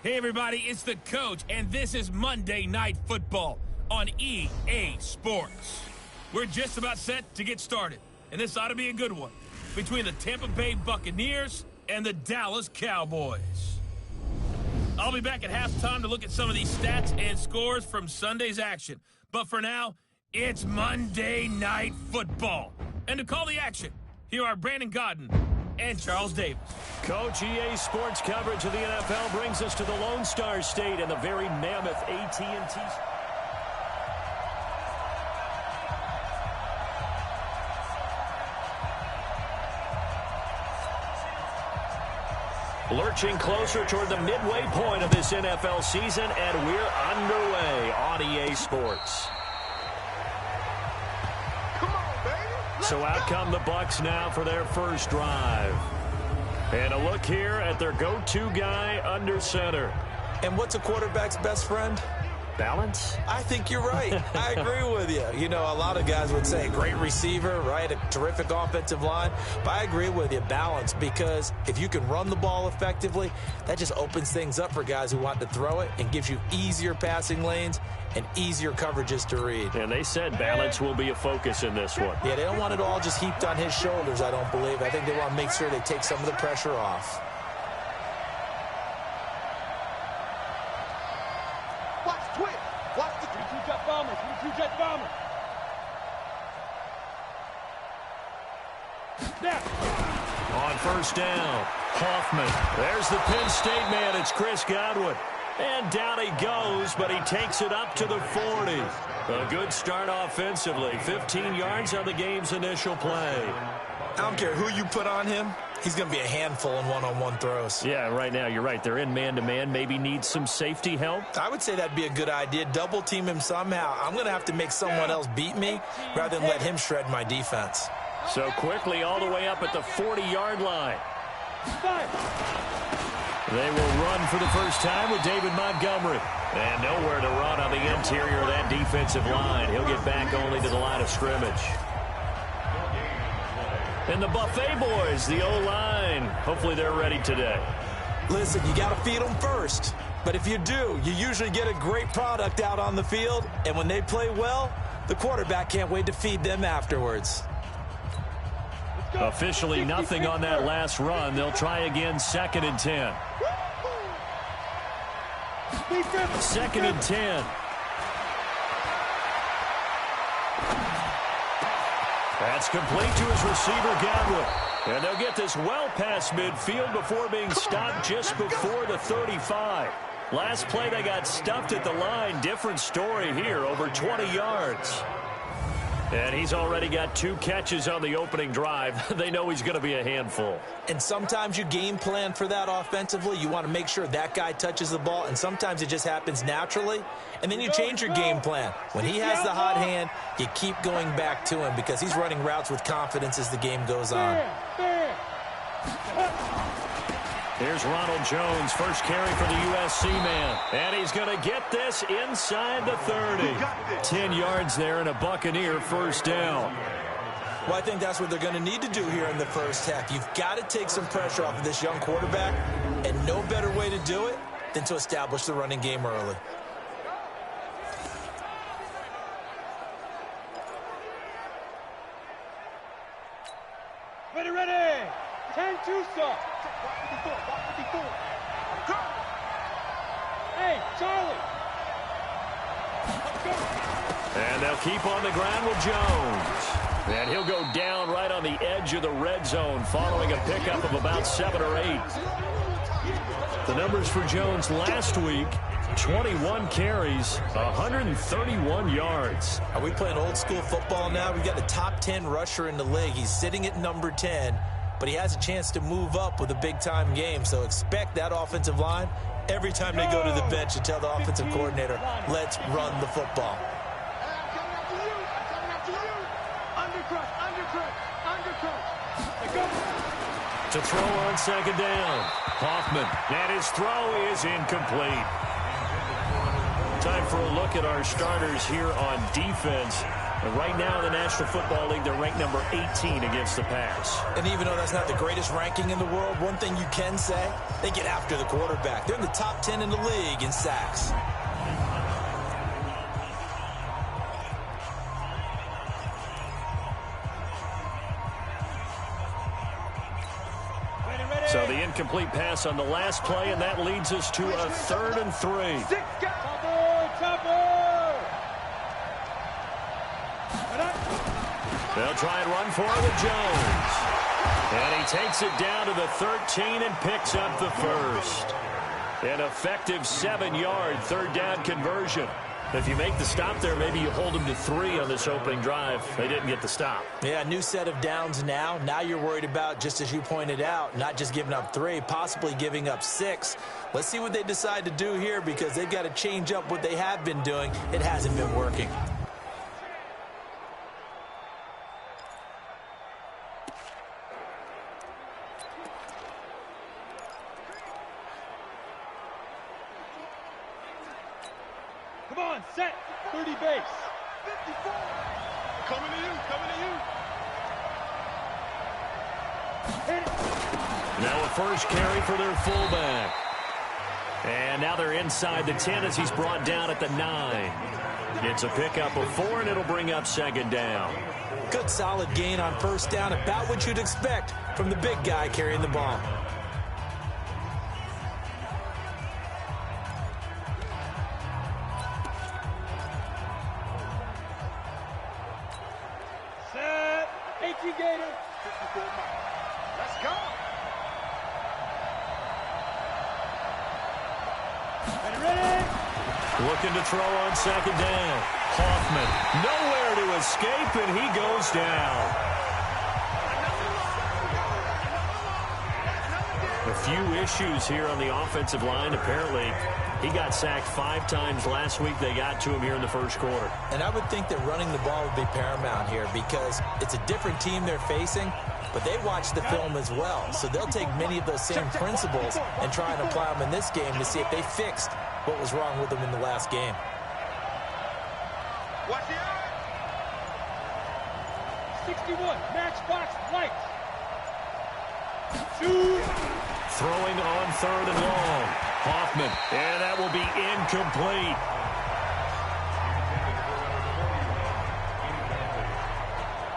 Hey, everybody, it's the coach, and this is Monday Night Football on EA Sports. We're just about set to get started, and this ought to be a good one between the Tampa Bay Buccaneers and the Dallas Cowboys. I'll be back at halftime to look at some of these stats and scores from Sunday's action. But for now, it's Monday Night Football. And to call the action, here are Brandon Godden and Charles Davis. Coach, EA Sports coverage of the NFL brings us to the Lone Star State and the very mammoth AT&T. Lurching closer toward the midway point of this NFL season, and we're underway on EA Sports. So out come the Bucs now for their first drive. And a look here at their go-to guy under center. And what's a quarterback's best friend? Balance? I think you're right. I agree with you. You know, a lot of guys would say great receiver, right? A terrific offensive line. But I agree with you, balance, because if you can run the ball effectively, that just opens things up for guys who want to throw it and gives you easier passing lanes and easier coverages to read. And they said balance will be a focus in this one. Yeah, they don't want it all just heaped on his shoulders, I don't believe. I think they want to make sure they take some of the pressure off. Watch twitch. Watch the 3-2 jet bomber. 3-2 jet bomber. On first down, Hoffman. There's the Penn State man. It's Chris Godwin. And down he goes, but he takes it up to the 40. A good start offensively. 15 yards on the game's initial play. I don't care who you put on him. He's going to be a handful in one-on-one throws. Yeah, right now, you're right. They're in man-to-man. Maybe need some safety help. I would say that'd be a good idea. Double team him somehow. I'm going to have to make someone else beat me rather than let him shred my defense. So quickly all the way up at the 40-yard line. They will run for the first time with David Montgomery. And nowhere to run on the interior of that defensive line. He'll get back only to the line of scrimmage. And the Buffet boys, the O-line. Hopefully they're ready today. Listen, you got to feed them first. But if you do, you usually get a great product out on the field. And when they play well, the quarterback can't wait to feed them afterwards. Officially nothing on that last run. They'll try again, 2nd and 10. 2nd and 10. That's complete to his receiver, Godwin. And they'll get this well past midfield before being stopped just before the 35. Last play, they got stuffed at the line. Different story here, over 20 yards. And he's already got 2 catches on the opening drive. They know he's going to be a handful. And sometimes you game plan for that offensively. You want to make sure that guy touches the ball, and sometimes it just happens naturally. And then you change your game plan. When he has the hot hand, you keep going back to him because he's running routes with confidence as the game goes on. Here's Ronald Jones, first carry for the USC man. And he's going to get this inside the 30. 10 yards there and a Buccaneer first down. Well, I think that's what they're going to need to do here in the first half. You've got to take some pressure off of this young quarterback, and no better way to do it than to establish the running game early. Ready. 10-2, sir. Hey, Charlie. And they'll keep on the ground with Jones. And he'll go down right on the edge of the red zone following a pickup of about 7 or 8. The numbers for Jones last week, 21 carries, 131 yards. Are we playing old school football now? We've got a top 10 rusher in the league. He's sitting at number 10, but he has a chance to move up with a big-time game. So expect that offensive line every time they go to the bench and tell the offensive coordinator, let's run the football. To throw on 2nd down, Hoffman, and his throw is incomplete. Time for a look at our starters here on defense. And right now in the National Football League, they're ranked number 18 against the pass. And even though that's not the greatest ranking in the world, one thing you can say, they get after the quarterback. They're in the top 10 in the league in sacks. So the incomplete pass on the last play, and that leads us to a 3rd and 3. They'll try and run for it with Jones. And he takes it down to the 13 and picks up the first. An effective 7-yard 3rd down conversion. If you make the stop there, maybe you hold them to 3 on this opening drive. They didn't get the stop. Yeah, new set of downs now. Now you're worried about, just as you pointed out, not just giving up 3, possibly giving up 6. Let's see what they decide to do here because they've got to change up what they have been doing. It hasn't been working. Come on, set. 30 base. 54. Coming to you, coming to you. Hit it. Now a first carry for their fullback. And now they're inside the 10 as he's brought down at the 9. It's a pickup of 4, and it'll bring up 2nd down. Good solid gain on 1st down, about what you'd expect from the big guy carrying the ball. Let's go. Ready. Looking to throw on 2nd down. Hoffman nowhere to escape, and he goes down. A few issues here on the offensive line. Apparently, he got sacked 5 times last week. They got to him here in the first quarter. And I would think that running the ball would be paramount here because it's a different team they're facing, but they watch the film as well. So they'll take many of those same principles and try and apply them in this game to see if they fixed what was wrong with them in the last game. Watch the eye. 61, matchbox lights. 2. Throwing on 3rd and long. Hoffman, and that will be incomplete.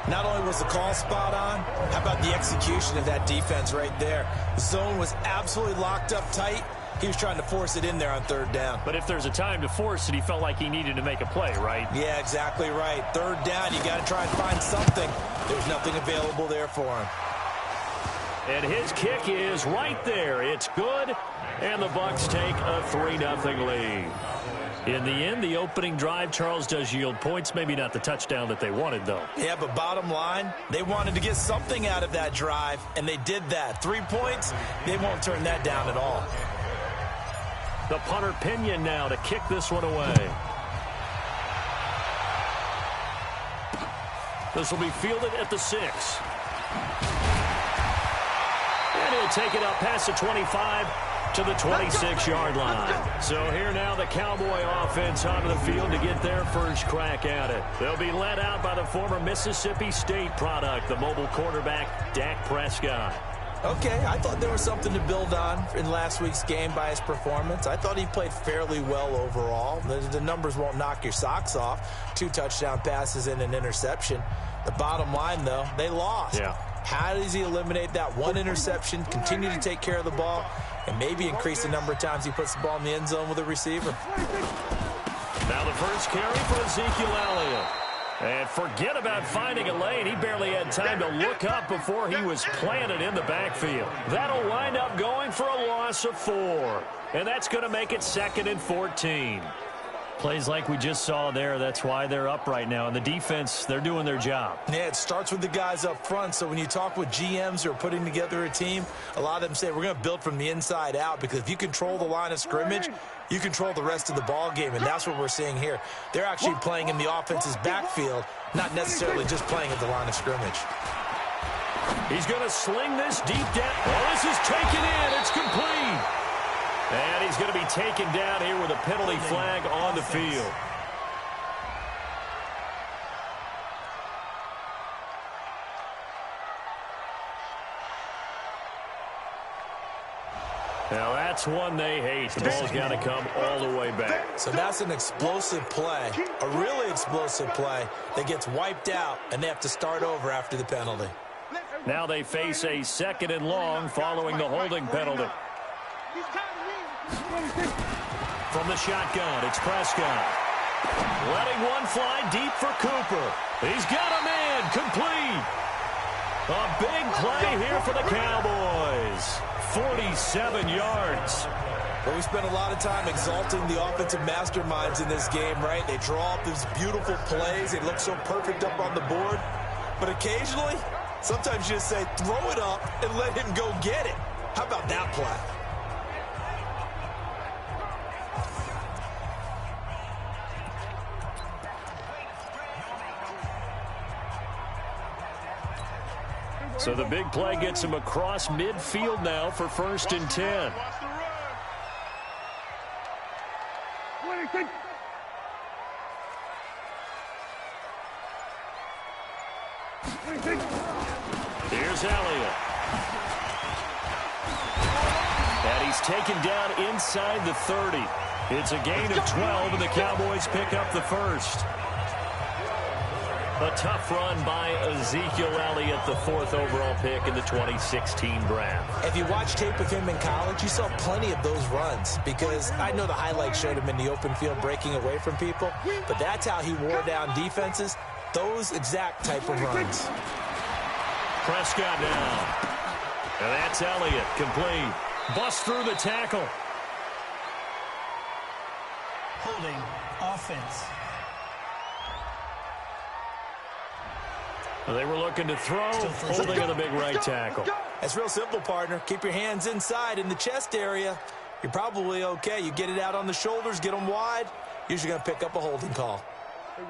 Not only was the call spot on, how about the execution of that defense right there? The zone was absolutely locked up tight. He was trying to force it in there on 3rd down. But if there's a time to force it, he felt like he needed to make a play, right? Yeah, exactly right. 3rd down, you got to try and find something. There's nothing available there for him. And his kick is right there. It's good, and the Bucs take a 3-0 lead. In the end, the opening drive, Charles, does yield points. Maybe not the touchdown that they wanted, though. Yeah, but bottom line, they wanted to get something out of that drive, and they did that. 3 points, they won't turn that down at all. The punter Pinion now to kick this one away. This will be fielded at the 6. And he'll take it up past the 25 to the 26-yard line. So here now the Cowboy offense onto the field to get their first crack at it. They'll be led out by the former Mississippi State product, the mobile quarterback, Dak Prescott. Okay, I thought there was something to build on in last week's game by his performance. I thought he played fairly well overall. The numbers won't knock your socks off. 2 touchdown passes and an interception. The bottom line, though, they lost. Yeah. How does he eliminate that 1 interception, continue to take care of the ball, and maybe increase the number of times he puts the ball in the end zone with a receiver? Now the first carry for Ezekiel Elliott. And forget about finding a lane. He barely had time to look up before he was planted in the backfield. That'll wind up going for a loss of 4. And that's going to make it 2nd and 14. Plays like we just saw there, that's why they're up right now. And the defense, they're doing their job. Yeah, it starts with the guys up front. So when you talk with GMs who are putting together a team, a lot of them say we're going to build from the inside out, because if you control the line of scrimmage, you control the rest of the ball game, and that's what we're seeing here. They're actually playing in the offense's backfield, not necessarily just playing at the line of scrimmage. He's going to sling this deep down. Oh, this is taken in. It's complete. And he's going to be taken down here with a penalty flag on the field. Now that's one they hate. The ball's got to come all the way back. So that's an explosive play, a really explosive play that gets wiped out, and they have to start over after the penalty. Now they face a 2nd and long following the holding penalty. From the shotgun, it's Prescott. Letting one fly deep for Cooper. He's got a man complete. A big play here for the Cowboys. 47 yards. But we spent a lot of time exalting the offensive masterminds in this game, right? They draw up these beautiful plays. They look so perfect up on the board. But occasionally, sometimes you just say, throw it up and let him go get it. How about that play? So the big play gets him across midfield now for 1st and 10. Here's Elliott. And he's taken down inside the 30. It's a gain of 12, and the Cowboys pick up the first. A tough run by Ezekiel Elliott, the 4th overall pick in the 2016 draft. If you watch tape of him in college, you saw plenty of those runs, because I know the highlights showed him in the open field breaking away from people, but that's how he wore down defenses, those exact type of runs. Prescott down. And that's Elliott, complete. Bust through the tackle. Holding offense. They were looking to throw, holding on the big right tackle. That's real simple, partner. Keep your hands inside in the chest area. You're probably okay. You get it out on the shoulders, get them wide. Usually going to pick up a holding call.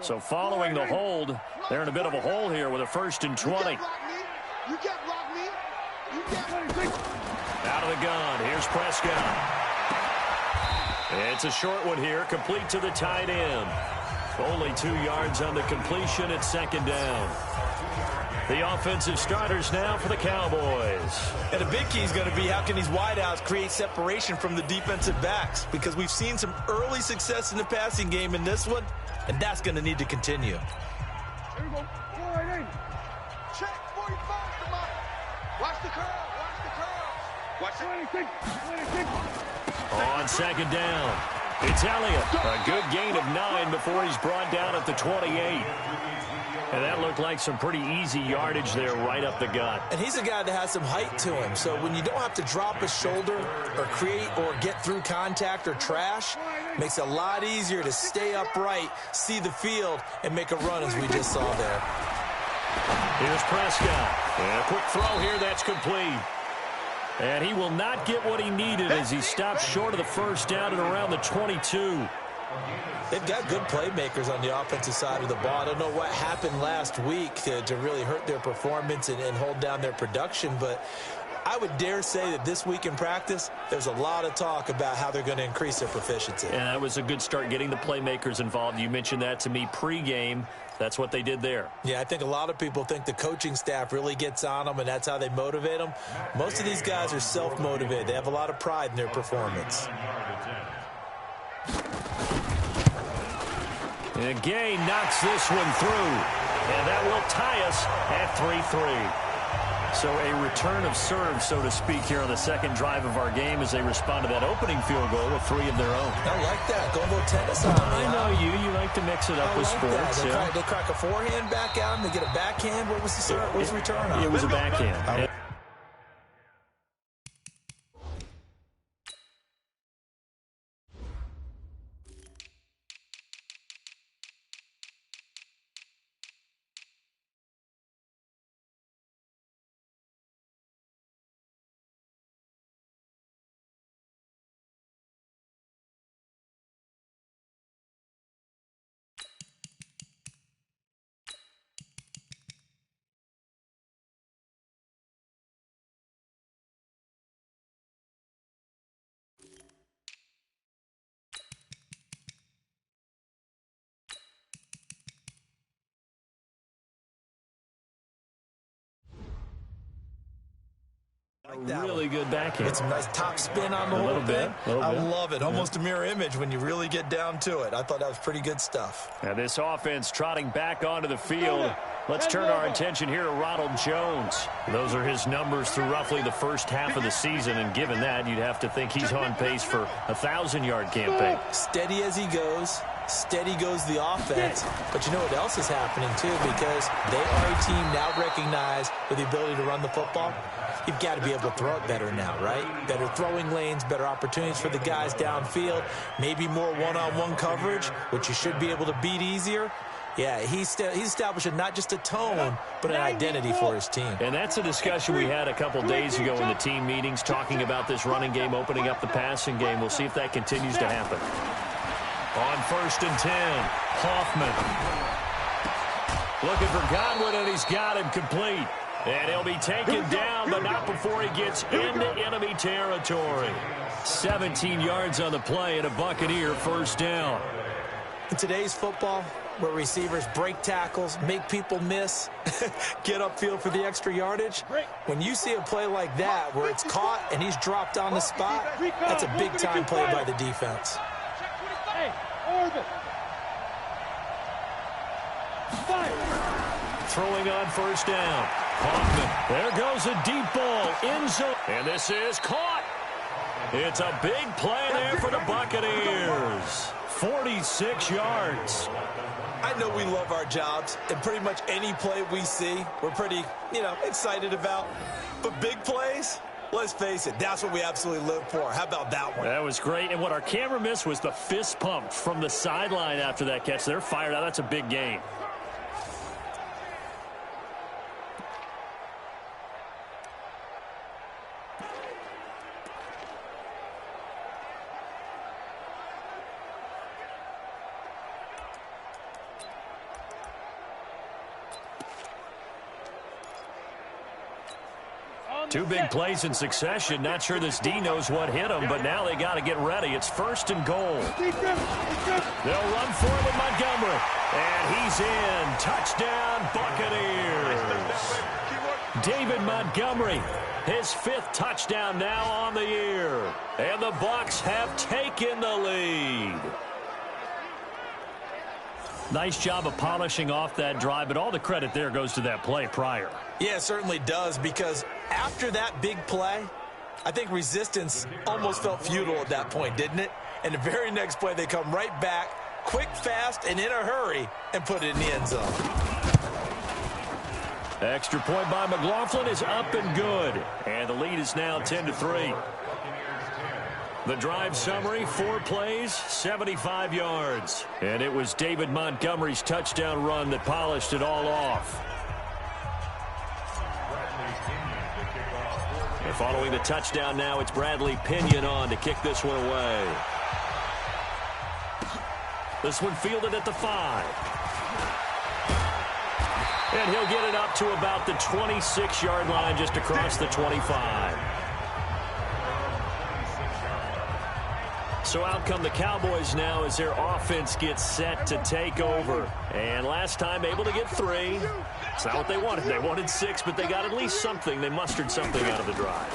So following the hold, they're in a bit of a hole here with a 1st and 20. You can't block me. You can't. Out of the gun. Here's Prescott. It's a short one here, complete to the tight end. Only 2 yards on the completion at 2nd down. The offensive starters now for the Cowboys. And a big key is going to be how can these wideouts create separation from the defensive backs, because we've seen some early success in the passing game in this one, and that's going to need to continue. Here we go. Go right in. Check 45. Come on. Watch the curl. Watch the curl. Watch 26. 26. On 2nd down, it's Elliott. A good gain of 9 before he's brought down at the 28. And that looked like some pretty easy yardage there right up the gut. And he's a guy that has some height to him. So when you don't have to drop a shoulder or create or get through contact or trash, makes it a lot easier to stay upright, see the field, and make a run as we just saw there. Here's Prescott. And a quick throw here that's complete. And he will not get what he needed as he stops short of the 1st down and around the 22. They've got good playmakers on the offensive side of the ball. I don't know what happened last week to really hurt their performance and hold down their production, but I would dare say that this week in practice, there's a lot of talk about how they're going to increase their proficiency. And that was a good start getting the playmakers involved. You mentioned that to me pregame. That's what they did there. Yeah, I think a lot of people think the coaching staff really gets on them, and that's how they motivate them. Most of these guys are self-motivated. They have a lot of pride in their performance. And Gay knocks this one through. And that will tie us at 3-3. So a return of serve, so to speak, here on the 2nd drive of our game as they respond to that opening field goal with 3 of their own. I like that. Go a little tennis on me. I know you. You like to mix it up with sports. They crack a forehand back out and they get a backhand. What was the serve? What was the return on? It was a backhand. Really good backhand. Get some nice top spin on the whole thing. I love it. Almost a mirror image when you really get down to it. I thought that was pretty good stuff. Now this offense trotting back onto the field. Let's turn our attention here to Ronald Jones. Those are his numbers through roughly the first half of the season, and given that, you'd have to think he's on pace for a 1,000-yard campaign. Steady as he goes. Steady goes the offense. But you know what else is happening, too, because they are a team now recognized with the ability to run the football. You've got to be able to throw it better now, right? Better throwing lanes, better opportunities for the guys downfield, maybe more one-on-one coverage, which you should be able to beat easier. Yeah, he's establishing not just a tone, but an identity for his team. And that's a discussion we had a couple days ago in the team meetings, talking about this running game opening up the passing game. We'll see if that continues to happen. On 1st and 10, Hoffman. Looking for Godwin, and he's got him complete. And he'll be taken down, but not before he gets into enemy territory. 17 yards on the play and a Buccaneer first down. In today's football, where receivers break tackles, make people miss, get upfield for the extra yardage, when you see a play like that where it's caught and he's dropped on the spot, that's a big-time play by the defense. Throwing on first down. Hoffman. There goes a deep ball. End zone. And this is caught. It's a big play there for the Buccaneers. 46 yards. I know we love our jobs, and pretty much any play we see, we're pretty, excited about. But big plays, let's face it, that's what we absolutely live for. How about that one? That was great. And what our camera missed was the fist pump from the sideline after that catch. They're fired out. That's a big game. Two big plays in succession. Not sure this D knows what hit him, but now they got to get ready. It's 1st and goal. They'll run for it with Montgomery. And he's in. Touchdown, Buccaneers. David Montgomery, his 5th touchdown now on the year. And the Bucs have taken the lead. Nice job of polishing off that drive, but all the credit there goes to that play prior. Yeah, it certainly does, because after that big play, I think resistance almost felt futile at that point, didn't it? And the very next play, they come right back, quick, fast, and in a hurry, and put it in the end zone. Extra point by McLaughlin is up and good. And the lead is now 10-3. The drive summary, 4 plays, 75 yards. And it was David Montgomery's touchdown run that polished it all off. And following the touchdown now, it's Bradley Pinion on to kick this one away. This one fielded at the 5. And he'll get it up to about the 26-yard line, just across the 25. So out come the Cowboys now as their offense gets set to take over. And last time able to get 3. It's not what they wanted. They wanted 6, but they got at least something. They mustered something out of the drive.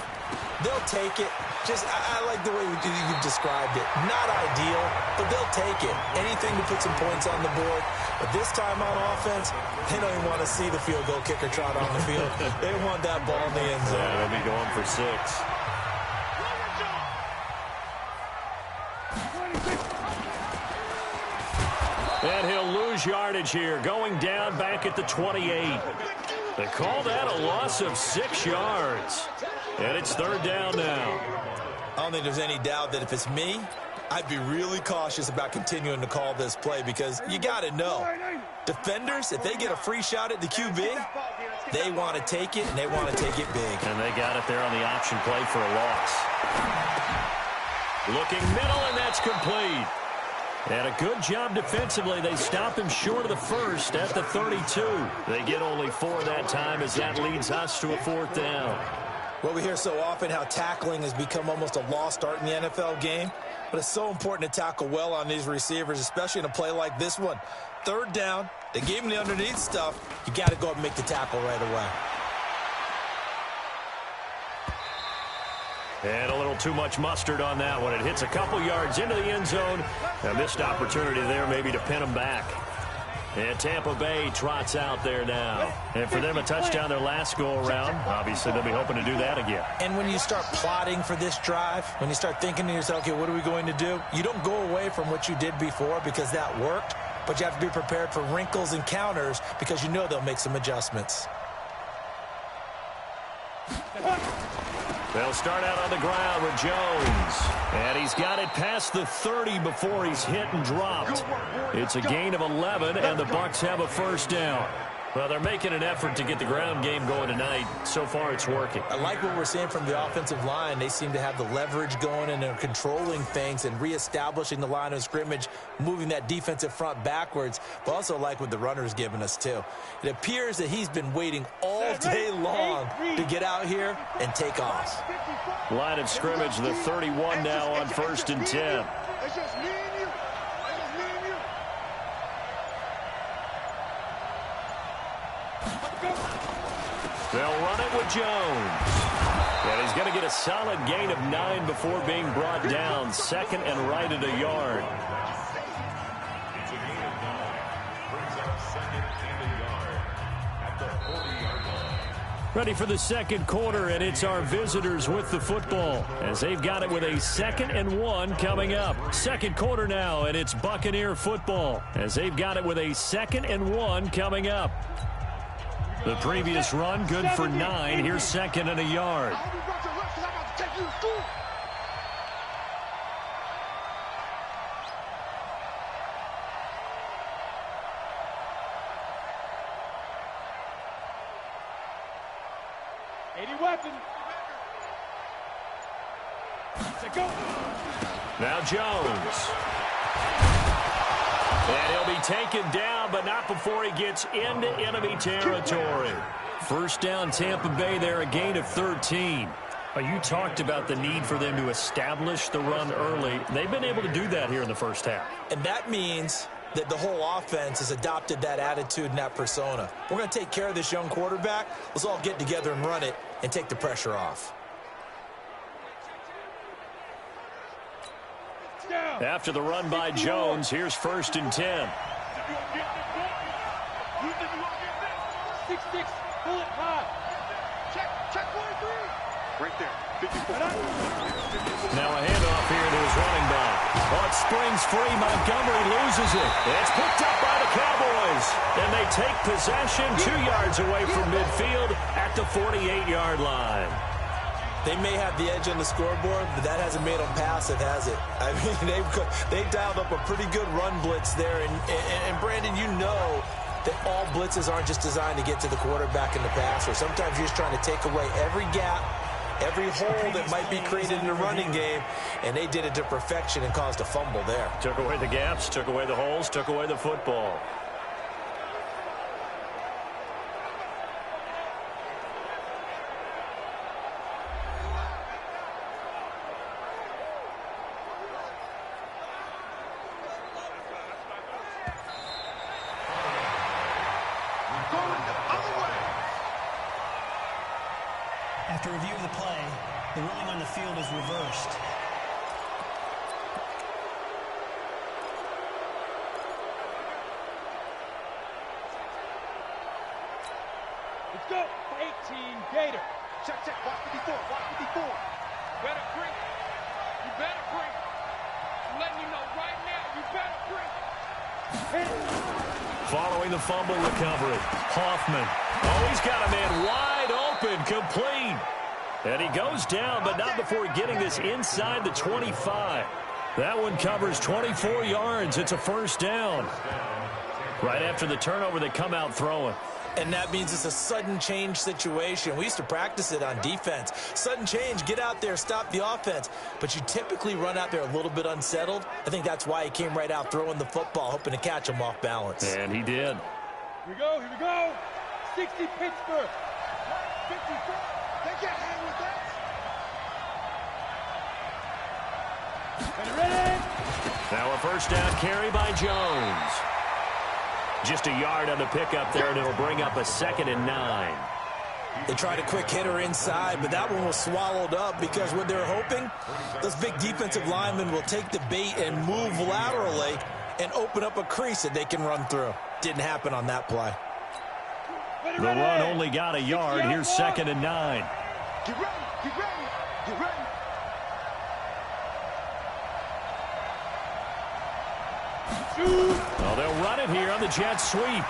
They'll take it. I like the way you've described it. Not ideal, but they'll take it. Anything to put some points on the board. But this time on offense, they don't even want to see the field goal kicker trot on the field. They want that ball in the end zone. Yeah, they'll be going for 6. And he'll lose yardage here, going down back at the 28. They call that a loss of 6 yards. And it's 3rd down now. I don't think there's any doubt that if it's me, I'd be really cautious about continuing to call this play, because you got to know, defenders, if they get a free shot at the QB, they want to take it, and they want to take it big. And they got it there on the option play for a loss. Looking middle, and that's complete. And a good job defensively. They stop him short of the 1st at the 32. They get only 4 that time, as that leads us to a 4th down. Well, we hear so often how tackling has become almost a lost art in the NFL game, but it's so important to tackle well on these receivers, especially in a play like this one. 3rd down, they gave him the underneath stuff. You got to go up and make the tackle right away. And a little too much mustard on that one. It hits a couple yards into the end zone. A missed opportunity there maybe to pin them back. And Tampa Bay trots out there now. And for them, a touchdown their last go-around. Obviously, they'll be hoping to do that again. And when you start plotting for this drive, when you start thinking to yourself, okay, what are we going to do? You don't go away from what you did before because that worked, but you have to be prepared for wrinkles and counters because you know they'll make some adjustments. They'll start out on the ground with Jones. And he's got it past the 30 before he's hit and dropped. It's a gain of 11, and the Bucs have a first down. Well, they're making an effort to get the ground game going tonight. So far, it's working. I like what we're seeing from the offensive line. They seem to have the leverage going, and they're controlling things and reestablishing the line of scrimmage, moving that defensive front backwards, but also like what the runner's giving us, too. It appears that he's been waiting all day long to get out here and take off. Line of scrimmage, the 31 now on 1st and 10. It's just me and you. It's just me and you. They'll run it with Jones. And he's going to get a solid gain of 9 before being brought down. Second and right at a yard. Ready for the second quarter, and it's our visitors with the football as they've got it with a 2nd and 1 coming up. Second quarter now, and it's Buccaneer football as they've got it with a 2nd and 1 coming up. The previous run, good for 9. Here's 2nd and a yard. Now Jones. And he'll be taken down, but not before he gets into enemy territory. First down, Tampa Bay there, a gain of 13. You talked about the need for them to establish the run early. They've been able to do that here in the first half. And that means that the whole offense has adopted that attitude and that persona. We're going to take care of this young quarterback. Let's all get together and run it and take the pressure off. After the run by Jones, here's 1st and 10. 6-6, pull it high. Check 43. Right there. 54. Now a handoff here to his running back. Oh, it springs free. Montgomery loses it. It's picked up by the Cowboys. And they take possession 2 yards away from midfield at the 48-yard line. They may have the edge on the scoreboard, but that hasn't made them passive, has it? I mean, they've dialed up a pretty good run blitz there. And Brandon, you know that all blitzes aren't just designed to get to the quarterback and the passer. Sometimes you're just trying to take away every gap, every hole that might be created in the running game, and they did it to perfection and caused a fumble there. Took away the gaps, took away the holes, took away the football. After review of the play, the ruling on the field is reversed. Let's go. 18, Gator. Check. Watch 54. Watch 54. You better bring. You better bring. I'm letting you know right now. You better bring. Following the fumble recovery, Hoffman. Oh, he's got a man wide open, complete. And he goes down, but not before getting this inside the 25. That one covers 24 yards. It's a first down. Right after the turnover, they come out throwing. And that means it's a sudden change situation. We used to practice it on defense. Sudden change, get out there, stop the offense. But you typically run out there a little bit unsettled. I think that's why he came right out throwing the football, hoping to catch him off balance. And he did. Here we go. 60 Pittsburgh. 54. They can't hang with that. Ready? Now a first down carry by Jones. Just a yard on the pickup there, and it'll bring up a 2nd and 9. They tried a quick hitter inside, but that one was swallowed up because what they're hoping, those big defensive linemen will take the bait and move laterally and open up a crease that they can run through. Didn't happen on that play. The run only got a yard. Here's 2nd and 9. Get ready, get ready, get ready. Well, they'll run it here on the jet sweep.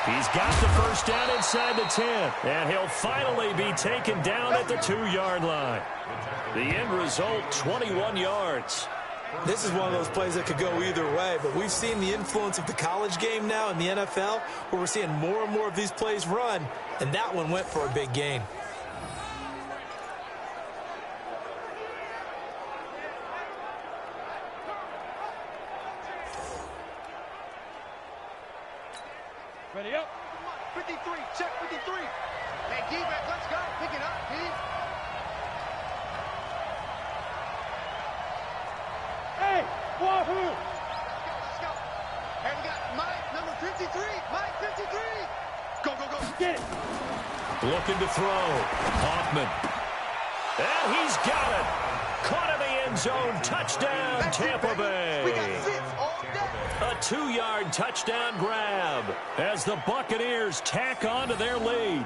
He's got the first down inside the 10, and he'll finally be taken down at the 2-yard line. The end result, 21 yards. This is one of those plays that could go either way, but we've seen the influence of the college game now in the NFL, where we're seeing more and more of these plays run, and that one went for a big gain. Ready up. 53, check 53. Hey, D-back, let's go. Pick it up, D. Hey, wahoo! Let's go. Hey, we got Mike, number 53. Mike, 53. Go, go, go. Get it. Looking to throw. Hoffman. And he's got it. Caught in the end zone. Touchdown, Tampa Bay. We got 6 all day. A 2-yard touchdown grab as the Buccaneers tack on to their lead.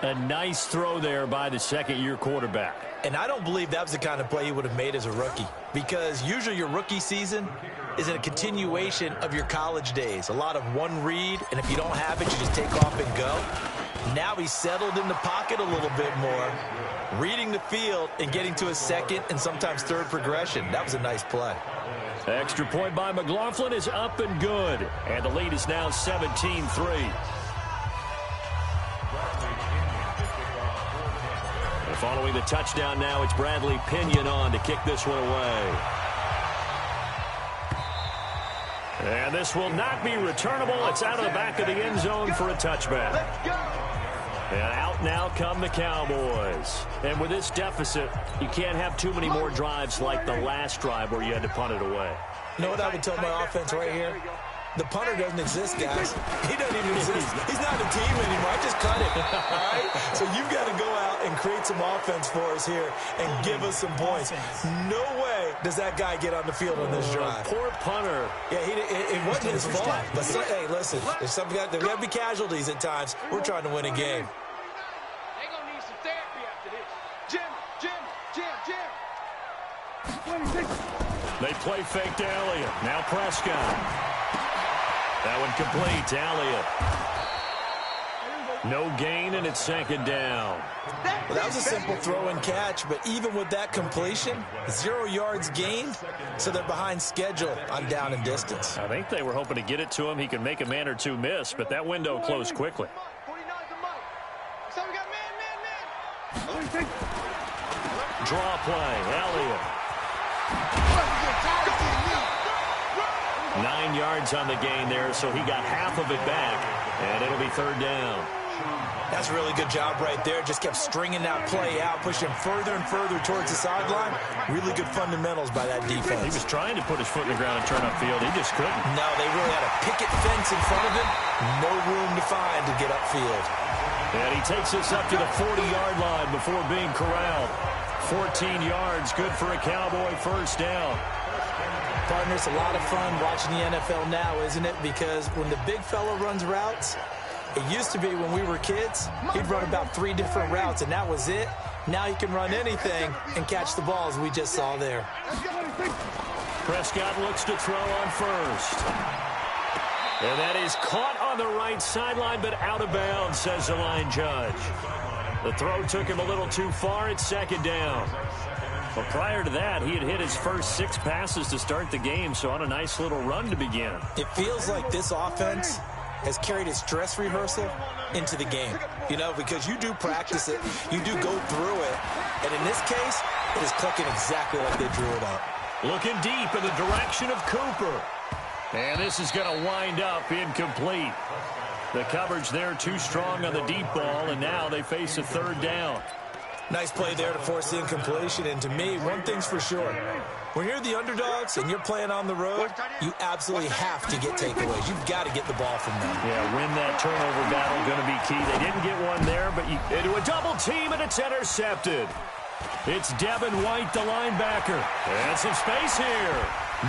A nice throw there by the second-year quarterback. And I don't believe that was the kind of play he would have made as a rookie, because usually your rookie season is a continuation of your college days. A lot of one read, and if you don't have it, you just take off and go. Now he's settled in the pocket a little bit more, reading the field and getting to a second and sometimes third progression. That was a nice play. Extra point by McLaughlin is up and good, and the lead is now 17-3. Following the touchdown now, it's Bradley Pinion on to kick this one away. And this will not be returnable. It's out of the back of the end zone for a touchback. Let's go. And out now come the Cowboys. And with this deficit, you can't have too many more drives like the last drive where you had to punt it away. You know what I would tell my offense right here? The punter doesn't exist, guys. He doesn't even exist. He's not a team anymore. I just cut it, all right? So you've got to go out and create some offense for us here and give us some points. No way does that guy get on the field on this drive. Poor punter. Yeah, it wasn't his fault. But hey, listen, there's got to be casualties at times. We're trying to win a game. They're going to need some therapy after this. Jim. They play fake to Elliott. Now Prescott. That one complete to Elliott. No gain, and it's 2nd down. Well, that was a simple throw and catch, but even with that completion, 0 yards gained, so they're behind schedule on down and distance. I think they were hoping to get it to him. He could make a man or two miss, but that window closed quickly. So we got man. Draw play, Elliott. 9 yards on the gain there, so he got half of it back, and it'll be 3rd down. That's a really good job right there. Just kept stringing that play out, pushing further and further towards the sideline. Really good fundamentals by that defense. He was trying to put his foot in the ground and turn upfield. He just couldn't. No, they really had a picket fence in front of him. No room to find to get upfield. And he takes us up to the 40-yard line before being corralled. 14 yards, good for a Cowboy first down. Partner, it's a lot of fun watching the NFL now, isn't it? Because when the big fella runs routes, it used to be when we were kids, he'd run about 3 different routes, and that was it. Now he can run anything and catch the ball, as we just saw there. Prescott looks to throw on first. And that is caught on the right sideline, but out of bounds, says the line judge. The throw took him a little too far. It's 2nd down. But prior to that, he had hit his first 6 passes to start the game, so on a nice little run to begin. It feels like this offense has carried its dress rehearsal into the game, you know, because you do practice it, you do go through it, and in this case, it is clicking exactly like they drew it up. Looking deep in the direction of Cooper. And this is going to wind up incomplete. The coverage there too strong on the deep ball, and now they face a 3rd down. Nice play there to force the incompletion. And to me, one thing's for sure. When you're the underdogs and you're playing on the road, you absolutely have to get takeaways. You've got to get the ball from them. Yeah, win that turnover battle, going to be key. They didn't get one there, but into a double team, and it's intercepted. It's Devin White, the linebacker. And some space here.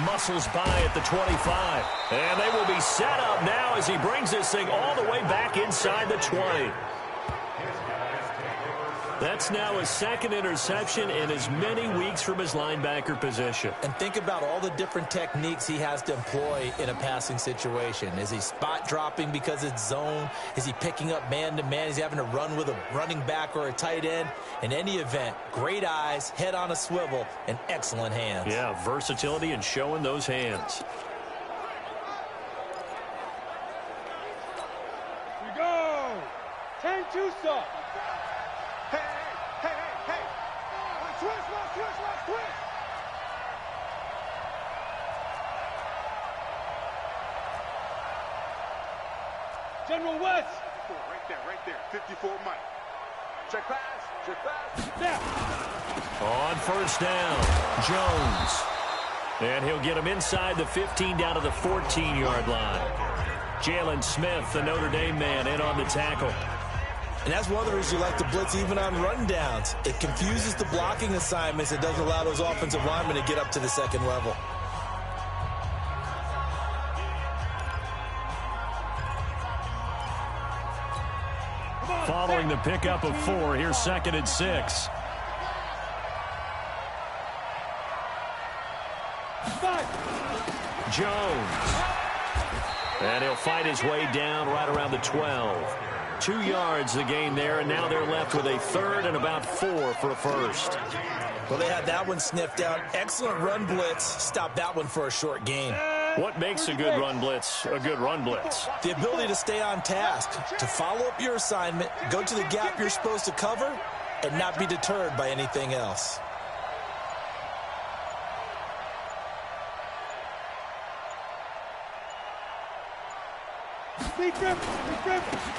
Muscles by at the 25. And they will be set up now as he brings this thing all the way back inside the 20. That's now his second interception in as many weeks from his linebacker position. And think about all the different techniques he has to employ in a passing situation. Is he spot dropping because it's zone? Is he picking up man-to-man? Is he having to run with a running back or a tight end? In any event, great eyes, head on a swivel, and excellent hands. Yeah, versatility and showing those hands. We go. 10-2 stop. Twist. General West. Right there. 54 Mike. Check pass. Now. On first down, Jones. And he'll get him inside the 15 down to the 14-yard line. Jalen Smith, the Notre Dame man, in on the tackle. And that's one of the reasons you like to blitz even on rundowns. It confuses the blocking assignments. It doesn't allow those offensive linemen to get up to the second level. Following the pickup of 4, here's 2nd and 6. Jones. And he'll fight his way down right around the 12. 2 yards the gain there, and now they're left with a third and about 4 for a first. Well, they had that one sniffed out. Excellent run blitz. Stop that one for a short gain. What makes a good run blitz a good run blitz? The ability to stay on task, to follow up your assignment, go to the gap you're supposed to cover, and not be deterred by anything else.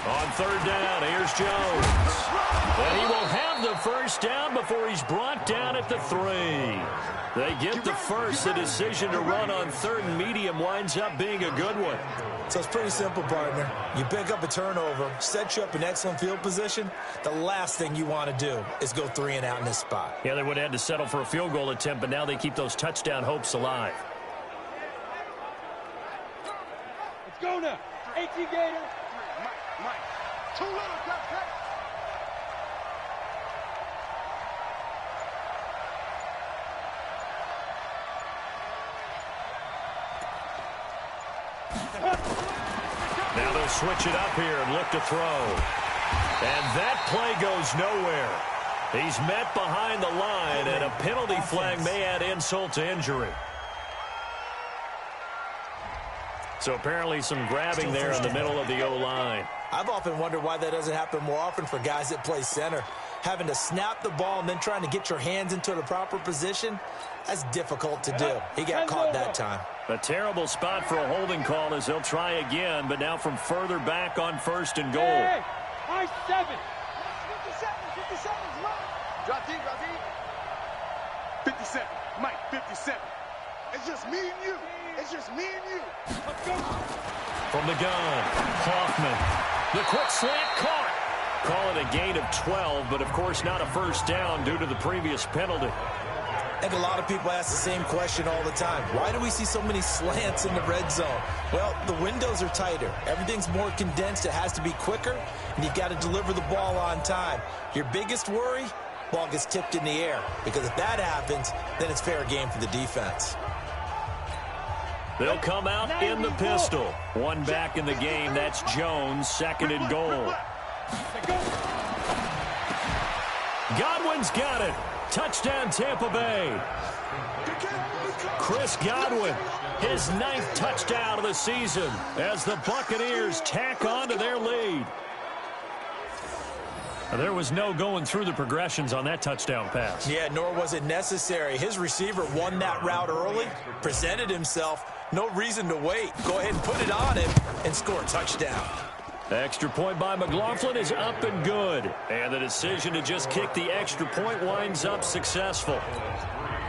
On third down, here's Jones. And he will have the first down before he's brought down at the 3. They get the first. The decision to run on third and medium winds up being a good one. So it's pretty simple, partner. You pick up a turnover, set you up in excellent field position. The last thing you want to do is go 3 and out in this spot. Yeah, they would have had to settle for a field goal attempt, but now they keep those touchdown hopes alive. Let's go now. 18 Gator. Mike. Too little, Dutch. Now they'll switch it up here and look to throw. And that play goes nowhere. He's met behind the line, and a penalty flag may add insult to injury. So apparently some grabbing there in the middle of the O-line. I've often wondered why that doesn't happen more often for guys that play center. Having to snap the ball and then trying to get your hands into the proper position, that's difficult to do. He got caught that time. A terrible spot for a holding call as they'll try again, but now from further back on first and goal. Hey, high 7. 57, drop deep. 57, Mike, 57. It's just me and you. Let's go. From the gun, Hoffman. The quick slant caught. Call it a gain of 12, but of course not a first down due to the previous penalty. I think a lot of people ask the same question all the time. Why do we see so many slants in the red zone? Well, the windows are tighter. Everything's more condensed. It has to be quicker, and you've got to deliver the ball on time. Your biggest worry, ball gets tipped in the air, because if that happens, then it's fair game for the defense. They'll come out in the pistol. One back in the game. That's Jones, 2nd and goal. Godwin's got it. Touchdown, Tampa Bay. Chris Godwin, his 9th touchdown of the season as the Buccaneers tack on to their lead. There was no going through the progressions on that touchdown pass. Yeah, nor was it necessary. His receiver won that route early, presented himself. No reason to wait. Go ahead and put it on him and score a touchdown. Extra point by McLaughlin is up and good. And the decision to just kick the extra point winds up successful.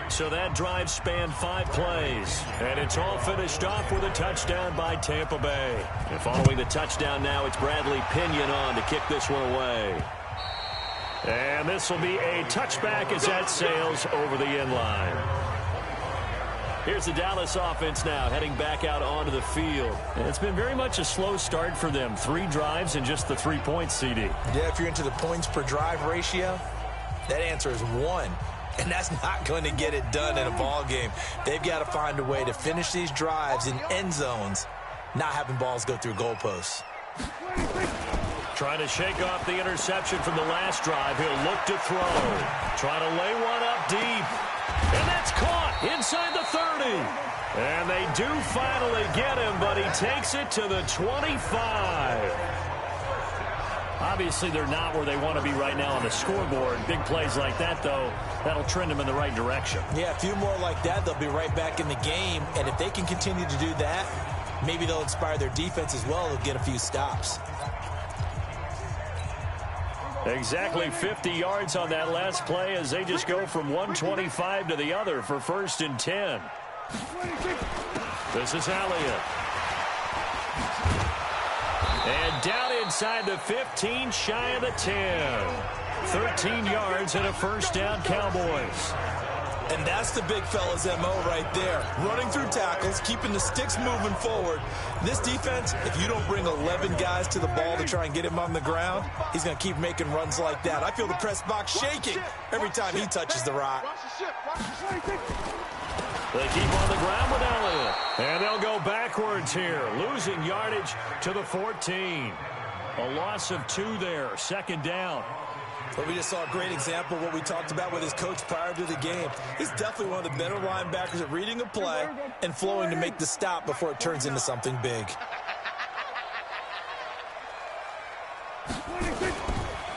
So that drive spanned 5 plays. And it's all finished off with a touchdown by Tampa Bay. And following the touchdown now, it's Bradley Pinion on to kick this one away. And this will be a touchback as that sails over the end line. Here's the Dallas offense now heading back out onto the field. And it's been very much a slow start for them. 3 drives and just the 3 points, CD. Yeah, if you're into the points per drive ratio, that answer is 1. And that's not going to get it done in a ball game. They've got to find a way to finish these drives in end zones, not having balls go through goalposts. Trying to shake off the interception from the last drive. He'll look to throw. Trying to lay one up deep. And that's caught inside the 30. And they do finally get him, but he takes it to the 25. Obviously, they're not where they want to be right now on the scoreboard. Big plays like that, though, that'll trend them in the right direction. Yeah, a few more like that, they'll be right back in the game. And if they can continue to do that, maybe they'll inspire their defense as well. They'll get a few stops. Exactly 50 yards on that last play as they just go from 125 to the other for 1st and 10. This is Elliott. And down inside the 15, shy of the 10. 13 yards and a 1st down, Cowboys. And that's the big fella's MO right there. Running through tackles, keeping the sticks moving forward. This defense, if you don't bring 11 guys to the ball to try and get him on the ground, he's going to keep making runs like that. I feel the press box shaking every time he touches the rock. They keep on the ground with Elliott. And they'll go backwards here, losing yardage to the 14. A loss of 2 there, 2nd down. But we just saw a great example of what we talked about with his coach prior to the game. He's definitely one of the better linebackers at reading a play and flowing to make the stop before it turns into something big.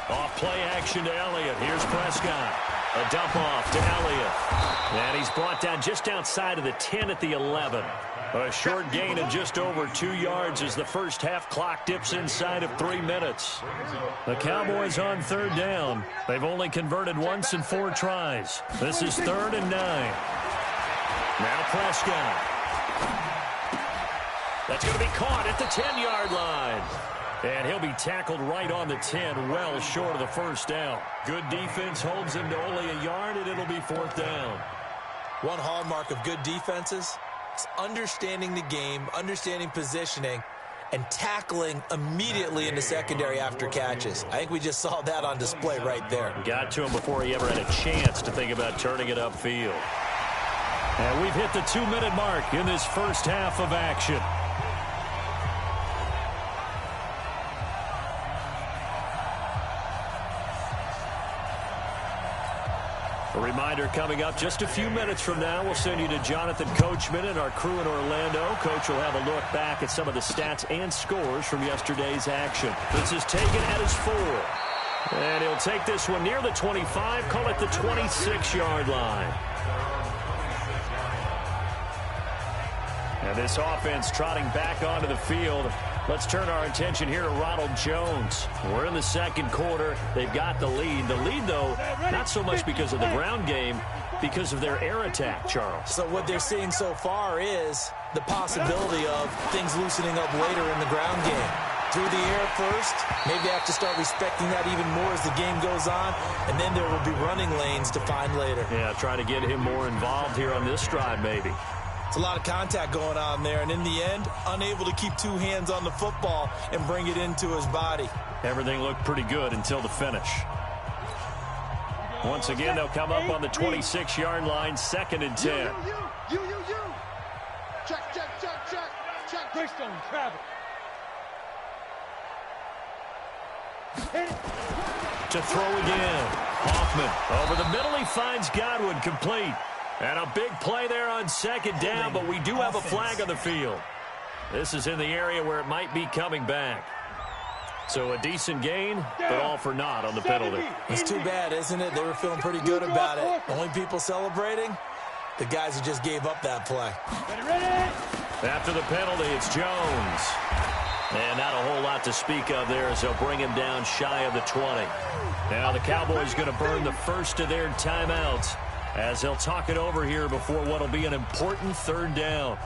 Off play action to Elliott. Here's Prescott. A dump off to Elliott. And he's brought down just outside of the 10 at the 11. A short gain of just over 2 yards as the first half clock dips inside of 3 minutes. The Cowboys on 3rd down. They've only converted once in 4 tries. This is 3rd and 9. Now Prescott. That's going to be caught at the 10-yard line. And he'll be tackled right on the 10, well short of the 1st down. Good defense holds him to only a yard, and it'll be 4th down. One hallmark of good defenses is understanding the game, understanding positioning, and tackling immediately in the secondary after catches. I think we just saw that on display right there. Got to him before he ever had a chance to think about turning it upfield. And we've hit the 2-minute mark in this first half of action. A reminder coming up just a few minutes from now, we'll send you to Jonathan Coachman and our crew in Orlando. Coach will have a look back at some of the stats and scores from yesterday's action. This is taken at his 4. And he'll take this one near the 25, call it the 26-yard line. And this offense trotting back onto the field. Let's turn our attention here to Ronald Jones. We're in the 2nd quarter. They've got the lead. The lead, though, not so much because of the ground game, because of their air attack, Charles. So what they're seeing so far is the possibility of things loosening up later in the ground game. Through the air first, maybe they have to start respecting that even more as the game goes on, and then there will be running lanes to find later. Yeah, try to get him more involved here on this drive, maybe. It's a lot of contact going on there, and in the end, unable to keep 2 hands on the football and bring it into his body. Everything looked pretty good until the finish. Once again, they'll come up on the 26-yard line, 2nd and 10. You. Check. Greystone, travel. To throw again. Hoffman over the middle. He finds Godwin complete. And a big play there on 2nd down, but we do have a flag on the field. This is in the area where it might be coming back. So a decent gain, but all for naught on the penalty. It's too bad, isn't it? They were feeling pretty good about it. Only people celebrating, the guys who just gave up that play. After the penalty, it's Jones. And not a whole lot to speak of there as they'll bring him down shy of the 20. Now the Cowboys going to burn the first of their timeouts as they'll talk it over here before what will be an important third down.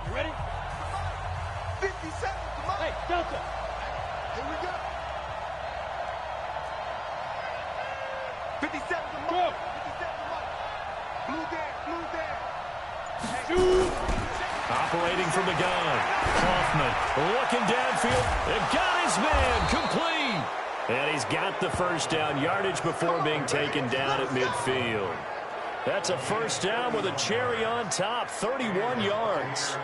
You ready? 50 seconds. Come on. Hey, Delta. Here we go. 50 seconds. Come Go. on. 50 seconds. Come on. Blue there. Blue there. Shoot. Operating from the gun. Hoffman looking downfield. And got his man complete. And he's got the first down yardage before being taken down at midfield. That's a first down with a cherry on top, 31 yards.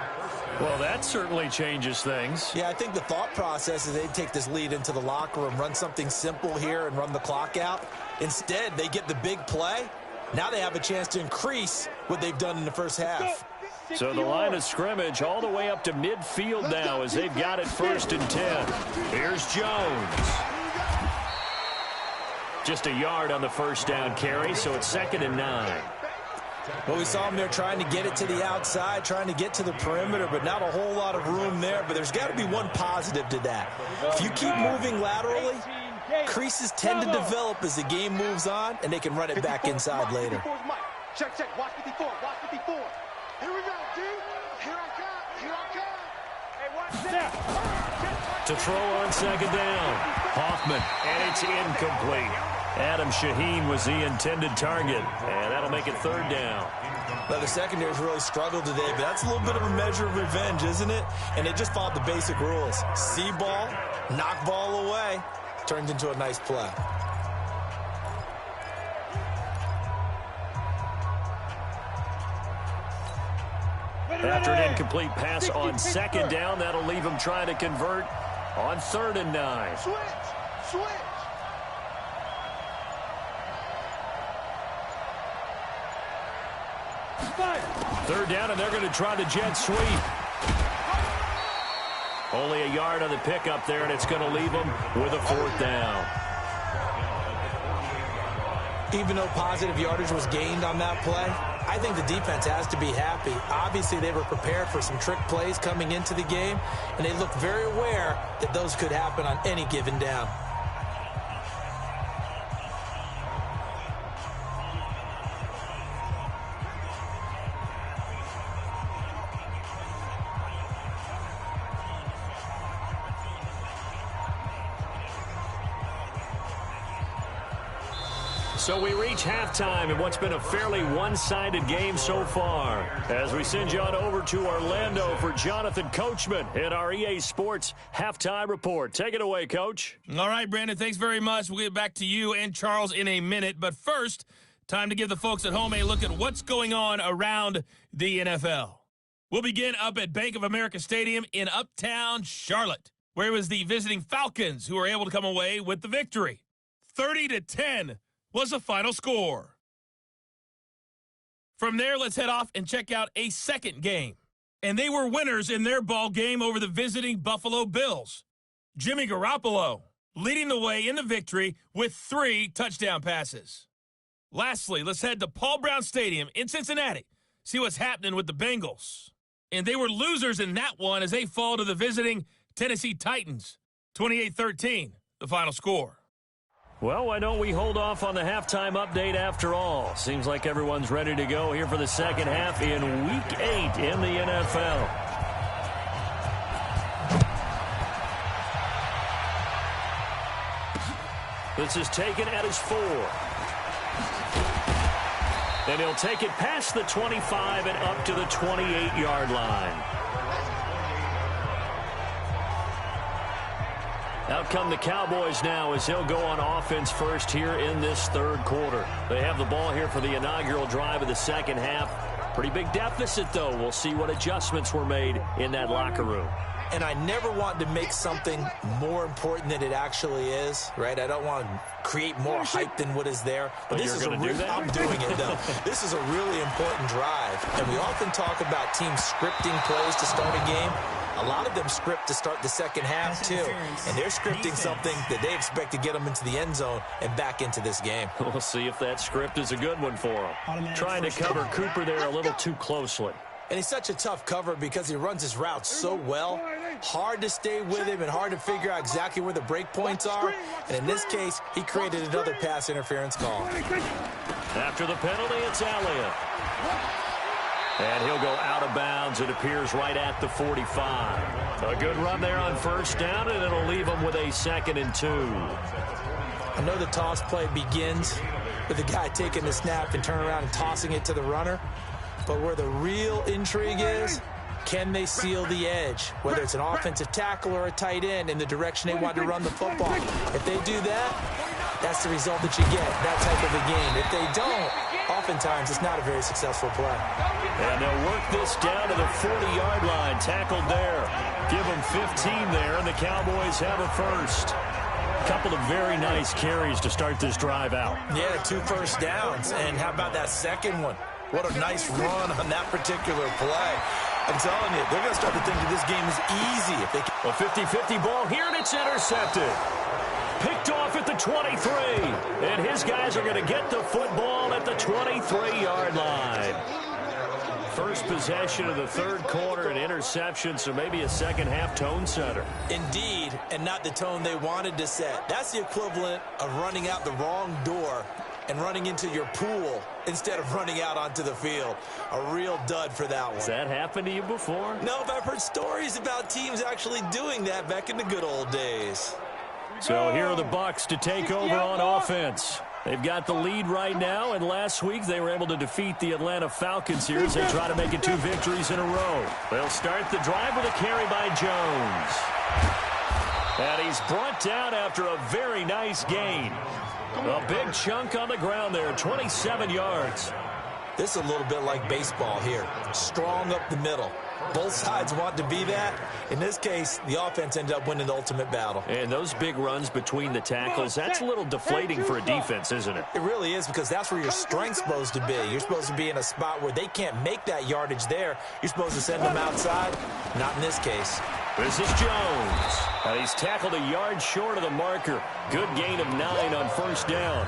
Well, that certainly changes things. Yeah, I think the thought process is they'd take this lead into the locker room, run something simple here and run the clock out. Instead, they get the big play. Now they have a chance to increase what they've done in the first half. So the line of scrimmage all the way up to midfield now as they've got it 1st and 10. Here's Jones. Just a yard on the first down carry, so it's 2nd and 9. Well, we saw them there trying to get it to the outside, trying to get to the perimeter, but not a whole lot of room there. But there's got to be one positive to that. If you keep moving laterally, creases tend to develop as the game moves on, and they can run it back inside later. Check, check. Watch 54. Watch 54. Here we go, D. Here I come. Here I come. Hey, watch that. To throw on 2nd down. Hoffman, and it's incomplete. Adam Shaheen was the intended target, and that'll make it 3rd down. Well, the secondary's really struggled today, but that's a little bit of a measure of revenge, isn't it? And they just followed the basic rules. See ball, knock ball away, turns into a nice play. After an incomplete pass on 2nd down, that'll leave him trying to convert on 3rd and 9. Switch. Switch. Fire. 3rd down, and they're going to try the jet sweep. Only a yard on the pickup there, and it's going to leave them with a 4th down. Even though positive yardage was gained on that play, I think the defense has to be happy. Obviously, they were prepared for some trick plays coming into the game, and they looked very aware that those could happen on any given down. So we reach halftime in what's been a fairly one-sided game so far. As we send you on over to Orlando for Jonathan Coachman in our EA Sports Halftime Report. Take it away, Coach. All right, Brandon, thanks very much. We'll get back to you and Charles in a minute. But first, time to give the folks at home a look at what's going on around the NFL. We'll begin up at Bank of America Stadium in Uptown Charlotte, where it was the visiting Falcons who were able to come away with the victory. 30-10 was the final score. From there, let's head off and check out a second game. And they were winners in their ball game over the visiting Buffalo Bills. Jimmy Garoppolo leading the way in the victory with 3 touchdown passes. Lastly, let's head to Paul Brown Stadium in Cincinnati, see what's happening with the Bengals. And they were losers in that one as they fall to the visiting Tennessee Titans. 28-13, the final score. Well, why don't we hold off on the halftime update after all? Seems like everyone's ready to go here for the second half in Week 8 in the NFL. This is taken at his 4. And he'll take it past the 25 and up to the 28-yard line. Out come the Cowboys now as he'll go on offense first here in this third quarter. They have the ball here for the inaugural drive of the second half. Pretty big deficit, though. We'll see what adjustments were made in that locker room. And I never want to make something more important than it actually is, right? I don't want to create more hype than what is there. But this is a real, I'm doing it, though. This is a really important drive. And we often talk about teams scripting plays to start a game. A lot of them script to start the second half, too. And they're scripting something that they expect to get them into the end zone and back into this game. We'll see if that script is a good one for them. Trying to cover Cooper there a little too closely. And he's such a tough cover because he runs his routes so well. Hard to stay with him and hard to figure out exactly where the break points are. And in this case, he created another pass interference call. After the penalty, it's Elliott. And he'll go out of bounds. It appears right at the 45. A good run there on first down, and it'll leave him with a 2nd and 2. I know the toss play begins with the guy taking the snap and turning around and tossing it to the runner. But where the real intrigue is, can they seal the edge? Whether it's an offensive tackle or a tight end in the direction they want to run the football. If they do that, that's the result that you get, that type of a game. If they don't, oftentimes it's not a very successful play. And they'll work this down to the 40-yard line. Tackled there. Give them 15 there, and the Cowboys have a first. A couple of very nice carries to start this drive out. Yeah, 2 first downs. And how about that second one? What a nice run on that particular play. I'm telling you, they're going to start to think that this game is easy. If they can. A 50-50 ball here, and it's intercepted. Picked off at the 23. And his guys are going to get the football at the 23-yard line. First possession of the third quarter, an interception, so maybe a second-half tone setter. Indeed, and not the tone they wanted to set. That's the equivalent of running out the wrong door and running into your pool instead of running out onto the field. A real dud for that one. Has that happened to you before? No, but I've heard stories about teams actually doing that back in the good old days. So here are the Bucs to take over on offense. They've got the lead right now, and last week they were able to defeat the Atlanta Falcons here as they try to make it 2 victories in a row. They'll start the drive with a carry by Jones. And he's brought down after a very nice gain. A big chunk on the ground there, 27 yards. This is a little bit like baseball here. Strong up the middle. Both sides want to be that. In this case, the offense ended up winning the ultimate battle. And those big runs between the tackles, that's a little deflating for a defense, isn't it? It really is, because that's where your strength's supposed to be. You're supposed to be in a spot where they can't make that yardage there. You're supposed to send them outside. Not in this case. This is Jones. And he's tackled a yard short of the marker. Good gain of 9 on first down.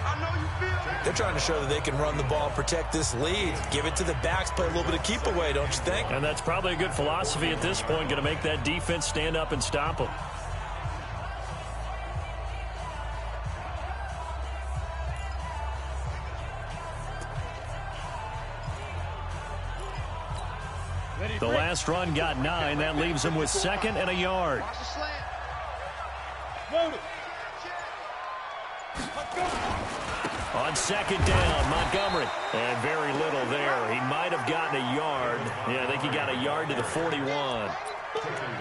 They're trying to show that they can run the ball and protect this lead. Give it to the backs, play a little bit of keep away, don't you think? And that's probably a good philosophy at this point, going to make that defense stand up and stop them. The last run got 9. That leaves him with 2nd and a yard. On 2nd down, Montgomery. And very little there. He might have gotten a yard. Yeah, I think he got a yard to the 41.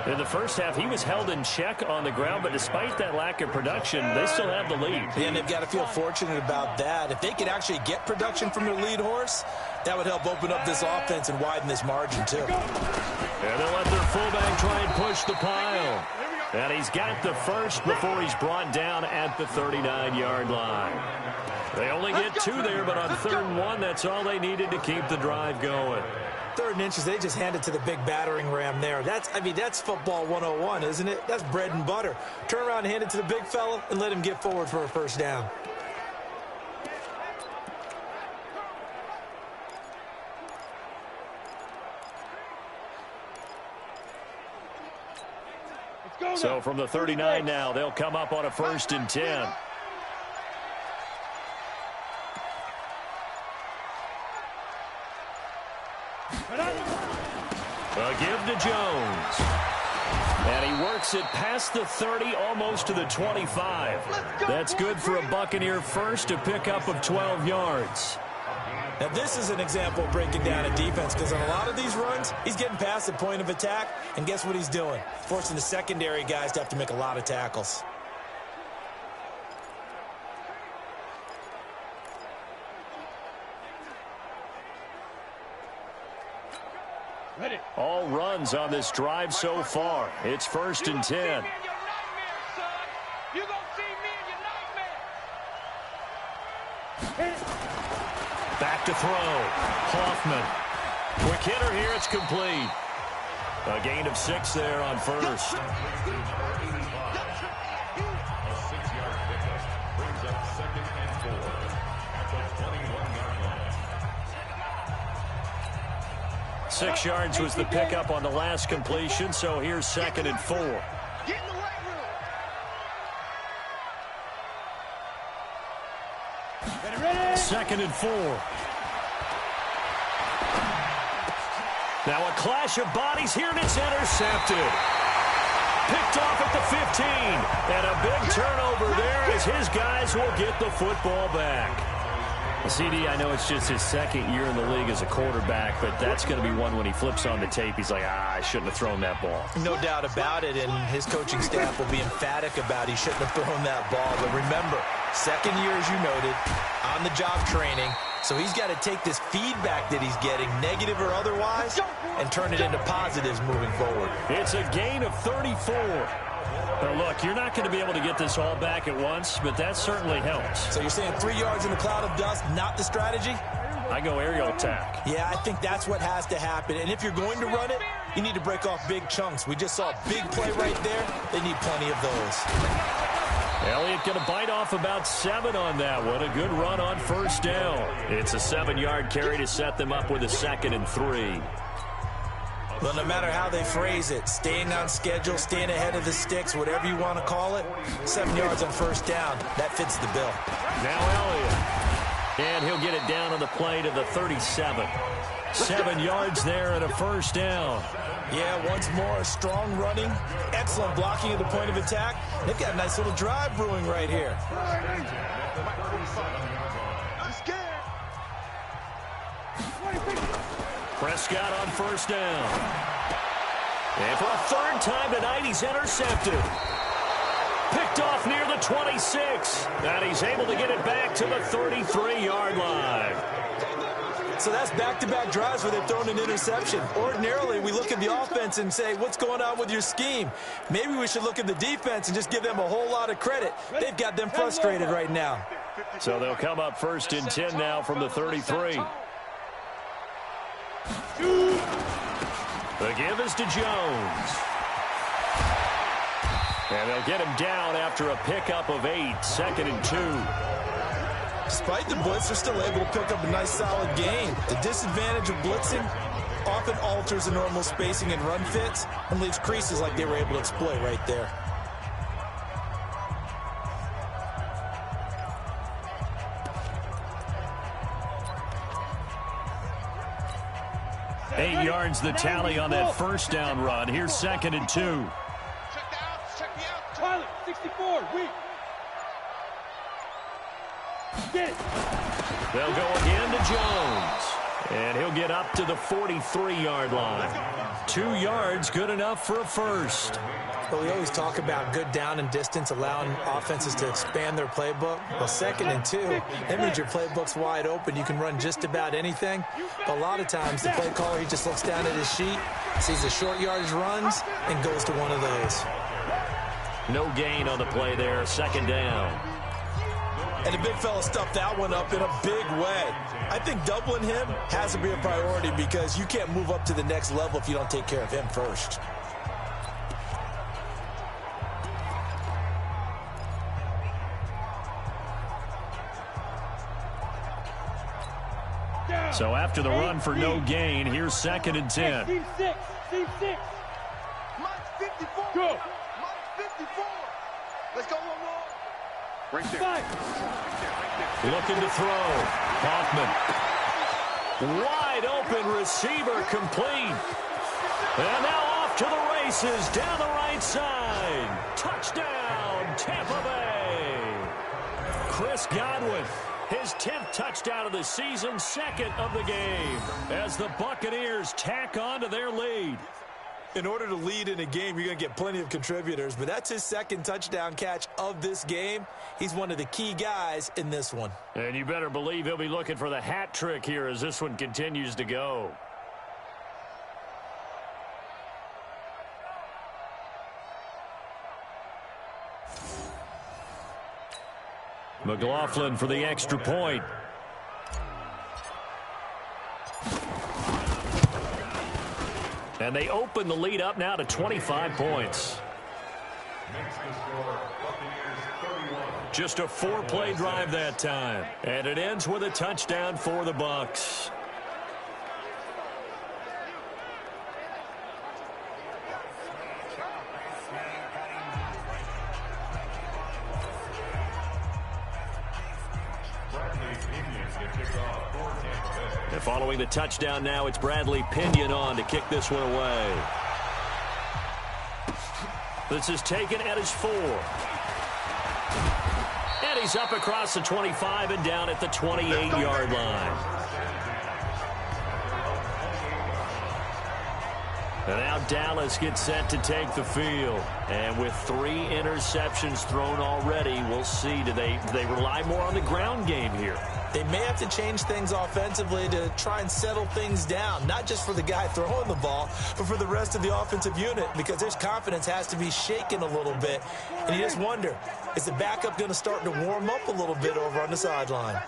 In the first half, he was held in check on the ground, but despite that lack of production, they still have the lead. Yeah, and they've got to feel fortunate about that. If they could actually get production from their lead horse, that would help open up this offense and widen this margin, too. And they'll let their fullback try and push the pile. And he's got the first before he's brought down at the 39-yard line. They only get 2 there, but on 3rd and 1, that's all they needed to keep the drive going. 3rd and inches, they just hand it to the big battering ram there. That's football 101, isn't it? That's bread and butter. Turn around and hand it to the big fella and let him get forward for a first down. So from the 39 now, they'll come up on a 1st and 10. A give to Jones. And he works it past the 30, almost to the 25. That's good for a Buccaneer first, a pickup of 12 yards. Now, this is an example of breaking down a defense, because on a lot of these runs, he's getting past the point of attack, and guess what he's doing? Forcing the secondary guys to have to make a lot of tackles. All runs on this drive so far. It's 1st and 10. Back to throw. Hoffman. Quick hitter here. It's complete. A gain of 6 there on first. Six yards was the pickup on the last completion, so here's 2nd and 4. Get in the weight room. 2nd and 4. Now a clash of bodies here, and it's intercepted. Picked off at the 15. And a big turnover there as his guys will get the football back. CD, I know it's just his 2nd year in the league as a quarterback, but that's going to be one when he flips on the tape. He's like, I shouldn't have thrown that ball. No doubt about it, and his coaching staff will be emphatic about he shouldn't have thrown that ball. But remember, 2nd year, as you noted, on-the-job training. So he's got to take this feedback that he's getting, negative or otherwise, and turn it into positives moving forward. It's a gain of 34. Now, look, you're not going to be able to get this all back at once, but that certainly helps. So you're saying 3 yards in a cloud of dust, not the strategy? I go aerial attack. Yeah, I think that's what has to happen. And if you're going to run it, you need to break off big chunks. We just saw a big play right there. They need plenty of those. Elliott going to bite off about 7 on that one. A good run on first down. It's a 7-yard carry to set them up with a 2nd and 3. Well, no matter how they phrase it, staying on schedule, staying ahead of the sticks, whatever you want to call it, 7 yards on first down, that fits the bill. Now Elliott. And he'll get it down on the play to the 37. 7 yards there and a first down. Yeah, once more, strong running, excellent blocking at the point of attack. They've got a nice little drive brewing right here. Prescott on first down. And for a 3rd time tonight, he's intercepted. Picked off near the 26. And he's able to get it back to the 33-yard line. So that's back-to-back drives where they've thrown an interception. Ordinarily, we look at the offense and say, what's going on with your scheme? Maybe we should look at the defense and just give them a whole lot of credit. They've got them frustrated right now. So they'll come up 1st and 10 now from the 33. The give is to Jones. And they'll get him down after a pickup of 8, 2nd and 2. Despite the blitz, they're still able to pick up a nice, solid gain. The disadvantage of blitzing often alters the normal spacing and run fits and leaves creases like they were able to exploit right there. Eight yards the tally on that first down run. Here's 2nd and 2. Check the outs, check the outs. Pilot, 64, weak. Get it. They'll go again to Jones. And he'll get up to the 43-yard line. 2 yards, good enough for a first. Well, we always talk about good down and distance, allowing offenses to expand their playbook. Well, 2nd and 2, that means your playbook's wide open. You can run just about anything. But a lot of times, the play caller, he just looks down at his sheet, sees the short yardage runs, and goes to one of those. No gain on the play there, 2nd down. And the big fella stuffed that one up in a big way. I think doubling him has to be a priority because you can't move up to the next level if you don't take care of him first. So after the run for no gain, here's 2nd and 10. Team 6, team 6. Mike 54. Go. Mike 54. Let's go one more. Right there. Looking to throw. Hoffman. Wide open receiver complete. And now off to the races down the right side. Touchdown, Tampa Bay. Chris Godwin. His 10th touchdown of the season, 2nd of the game, as the Buccaneers tack on to their lead. In order to lead in a game, you're going to get plenty of contributors, but that's his 2nd touchdown catch of this game. He's one of the key guys in this one. And you better believe he'll be looking for the hat trick here as this one continues to go. McLaughlin for the extra point. And they open the lead up now to 25 points. Just a 4-play drive that time. And it ends with a touchdown for the Bucs. And following the touchdown now, it's Bradley Pinion on to kick this one away. This is taken at his 4. And he's up across the 25 and down at the 28-yard line. And now Dallas gets set to take the field. And with 3 interceptions thrown already, we'll see. Do they rely more on the ground game here? They may have to change things offensively to try and settle things down, not just for the guy throwing the ball, but for the rest of the offensive unit, because their confidence has to be shaken a little bit. And you just wonder, is the backup going to start to warm up a little bit over on the sideline?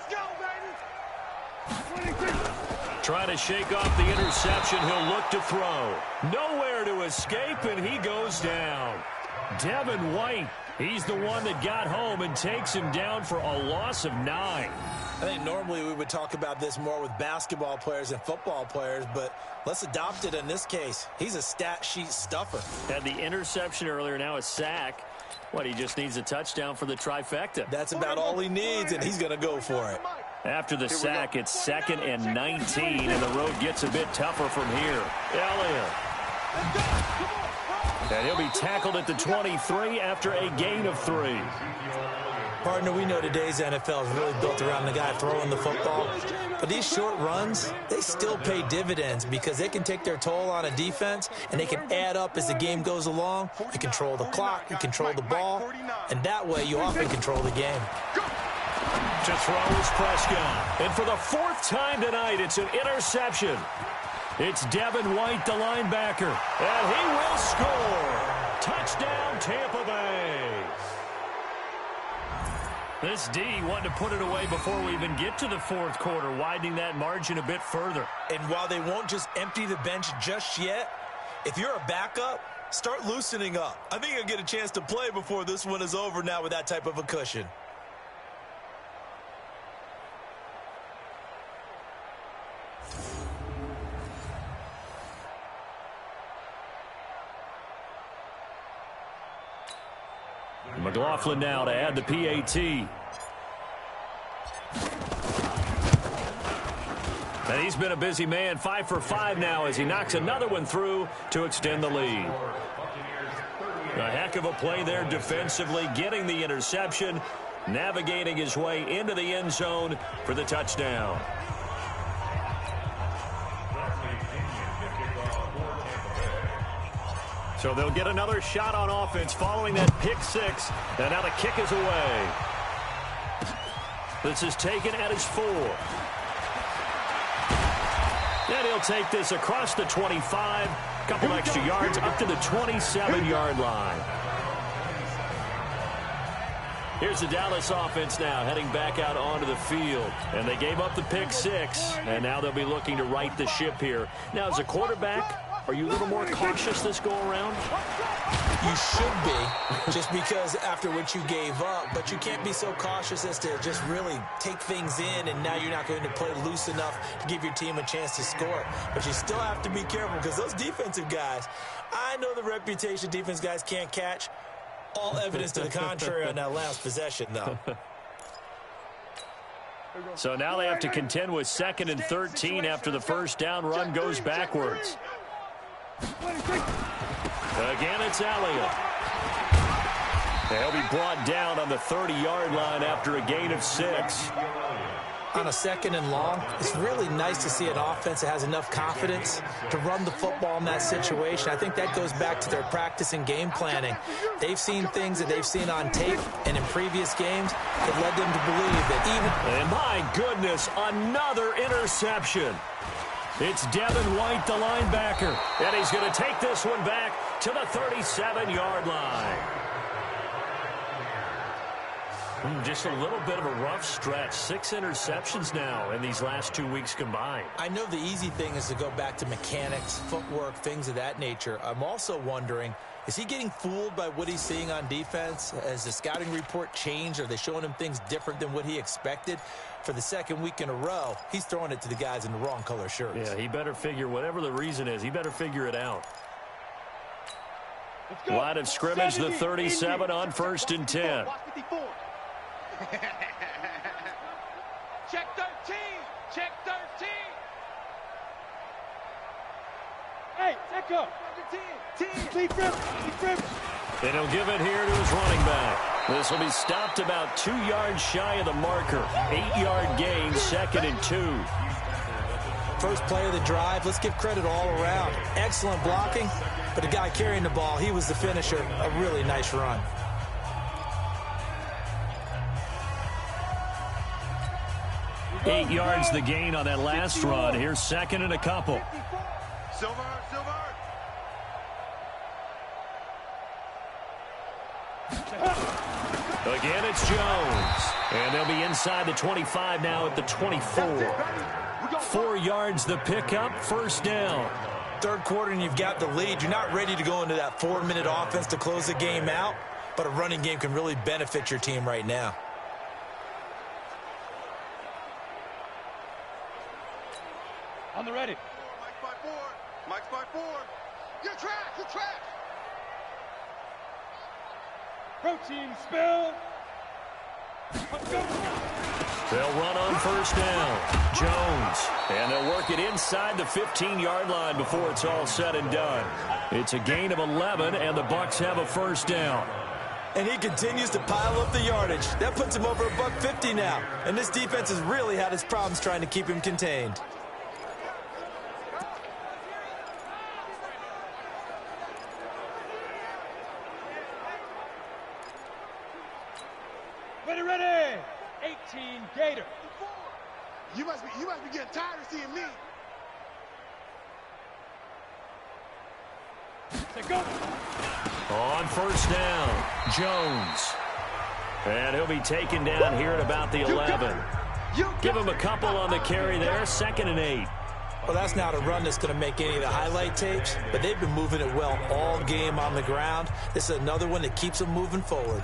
Trying to shake off the interception. He'll look to throw. Nowhere to escape, and he goes down. Devin White, he's the one that got home and takes him down for a loss of 9. I think normally we would talk about this more with basketball players and football players, but let's adopt it in this case. He's a stat sheet stuffer. Had the interception earlier, now a sack. What, he just needs a touchdown for the trifecta. That's about all he needs, and he's going to go for it. After the sack, it's 2nd and 19, and the road gets a bit tougher from here. Elliott. And he'll be tackled at the 23 after a gain of 3. Partner, we know today's NFL is really built around the guy throwing the football. But these short runs, they still pay dividends because they can take their toll on a defense, and they can add up as the game goes along. You control the clock, you control the ball, and that way you often control the game. To throw is Prescott. And for the 4th time tonight, it's an interception. It's Devin White, the linebacker. And he will score. Touchdown, Tampa Bay. This D wanted to put it away before we even get to the 4th quarter, widening that margin a bit further. And while they won't just empty the bench just yet, if you're a backup, start loosening up. I think you'll get a chance to play before this one is over now with that type of a cushion. McLaughlin now to add the PAT. And he's been a busy man, 5 for 5 now as he knocks another one through to extend the lead. A heck of a play there defensively, getting the interception, navigating his way into the end zone for the touchdown. So they'll get another shot on offense following that pick 6. And now the kick is away. This is taken at his 4. And he'll take this across the 25. Couple extra yards up to the 27-yard line. Here's the Dallas offense now heading back out onto the field. And they gave up the pick 6. And now they'll be looking to right the ship here. Now, as a quarterback, are you a little more cautious this go-around? You should be, just because after what you gave up. But you can't be so cautious as to just really take things in, and now you're not going to play loose enough to give your team a chance to score. But you still have to be careful because those defensive guys, I know the reputation defense guys can't catch. All evidence to the contrary on that last possession, though. So now they have to contend with 2nd and 13 after the first down run goes backwards. Again, it's Elliott. They'll be brought down on the 30-yard line after a gain of 6. On a 2nd and long, it's really nice to see an offense that has enough confidence to run the football in that situation. I think that goes back to their practice and game planning. They've seen things that they've seen on tape and in previous games that led them to believe that even... And my goodness, another interception. It's Devin White, the linebacker. And he's going to take this one back to the 37-yard line. Just a little bit of a rough stretch. 6 interceptions now in these last 2 weeks combined. I know the easy thing is to go back to mechanics, footwork, things of that nature. I'm also wondering, is he getting fooled by what he's seeing on defense? Has the scouting report changed? Are they showing him things different than what he expected? For the second week in a row, he's throwing it to the guys in the wrong color shirts. Yeah, he better figure, whatever the reason is, he better figure it out. Line of scrimmage, the 37 on 1st and 10. Check 13. Check 13. Hey, check up. 10. Lead Rivers. And he'll give it here to his running back. This will be stopped about 2 yards shy of the marker. 8-yard gain, 2nd and 2. First play of the drive, let's give credit all around. Excellent blocking, but the guy carrying the ball, he was the finisher. A really nice run. Eight yards the gain on that last run. Here's 2nd and a couple. Silver. Again, it's Jones. And they'll be inside the 25 now at the 24. 4 yards the pickup, 1st down. Third quarter and you've got the lead. You're not ready to go into that 4-minute offense to close the game out, but a running game can really benefit your team right now. On the ready. Mike's by 4. You're trash. Protein spill. They'll run on 1st down. Jones. And they'll work it inside the 15-yard line before it's all said and done. It's a gain of 11, and the Bucs have a 1st down. And he continues to pile up the yardage. That puts him over $150 now. And this defense has really had its problems trying to keep him contained. Ready. 18 Gator. You must be getting tired of seeing me. Say go. On 1st down, Jones. And he'll be taken down here at about the 11. Give him a couple on the carry there, 2nd and 8. Well, that's not a run that's going to make any of the highlight tapes, but they've been moving it well all game on the ground. This is another one that keeps them moving forward.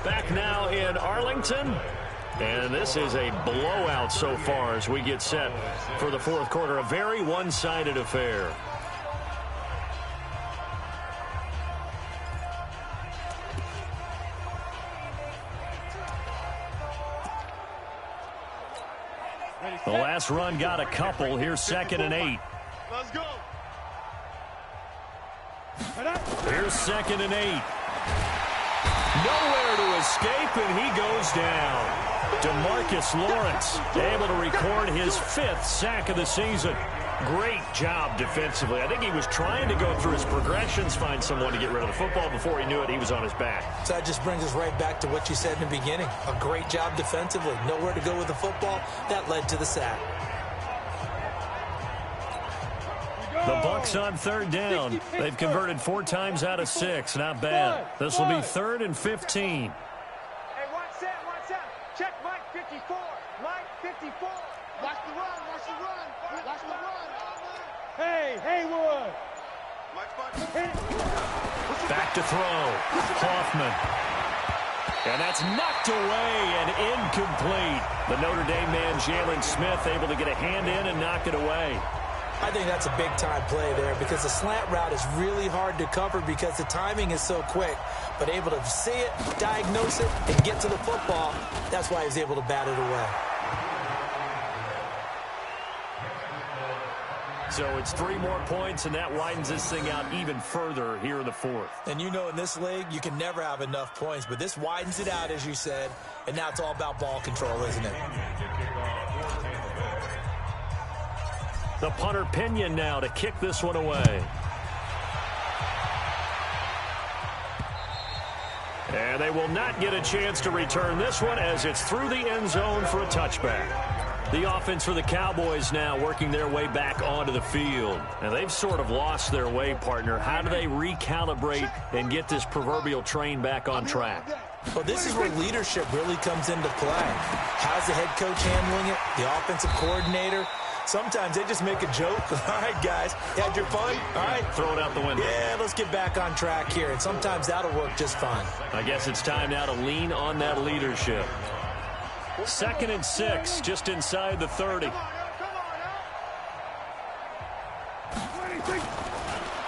Back now in Arlington. And this is a blowout so far as we get set for the 4th quarter. A very one-sided affair. The last run got a couple. Here's 2nd and 8. Let's go. Here's 2nd and 8. Nowhere to escape, and he goes down. DeMarcus Lawrence able to record his 5th sack of the season. Great job defensively. I think he was trying to go through his progressions, find someone to get rid of the football. Before he knew it, he was on his back. So that just brings us right back to what you said in the beginning. A great job defensively. Nowhere to go with the football. That led to the sack. The Bucs on 3rd down. They've converted 4 times out of 6. Not bad. This will be 3rd and 15. Hey, watch that. Check Mike 54. Mike 54. Watch the run. Hey, Haywood. Back to throw. Hoffman. And that's knocked away and incomplete. The Notre Dame man, Jalen Smith, able to get a hand in and knock it away. I think that's a big-time play there because the slant route is really hard to cover because the timing is so quick. But able to see it, diagnose it, and get to the football, that's why he was able to bat it away. So it's 3 more points, and that widens this thing out even further here in the 4th. And you know in this league, you can never have enough points, but this widens it out, as you said, and now it's all about ball control, isn't it? The punter Pinion now to kick this one away. And they will not get a chance to return this one as it's through the end zone for a touchback. The offense for the Cowboys now working their way back onto the field. And they've sort of lost their way, partner. How do they recalibrate and get this proverbial train back on track? Well, this is where leadership really comes into play. How's the head coach handling it? The offensive coordinator? Sometimes they just make a joke. All right, guys, you had your fun? All right. Throw it out the window. Yeah, let's get back on track here. And sometimes that'll work just fine. I guess it's time now to lean on that leadership. 2nd and 6, just inside the 30.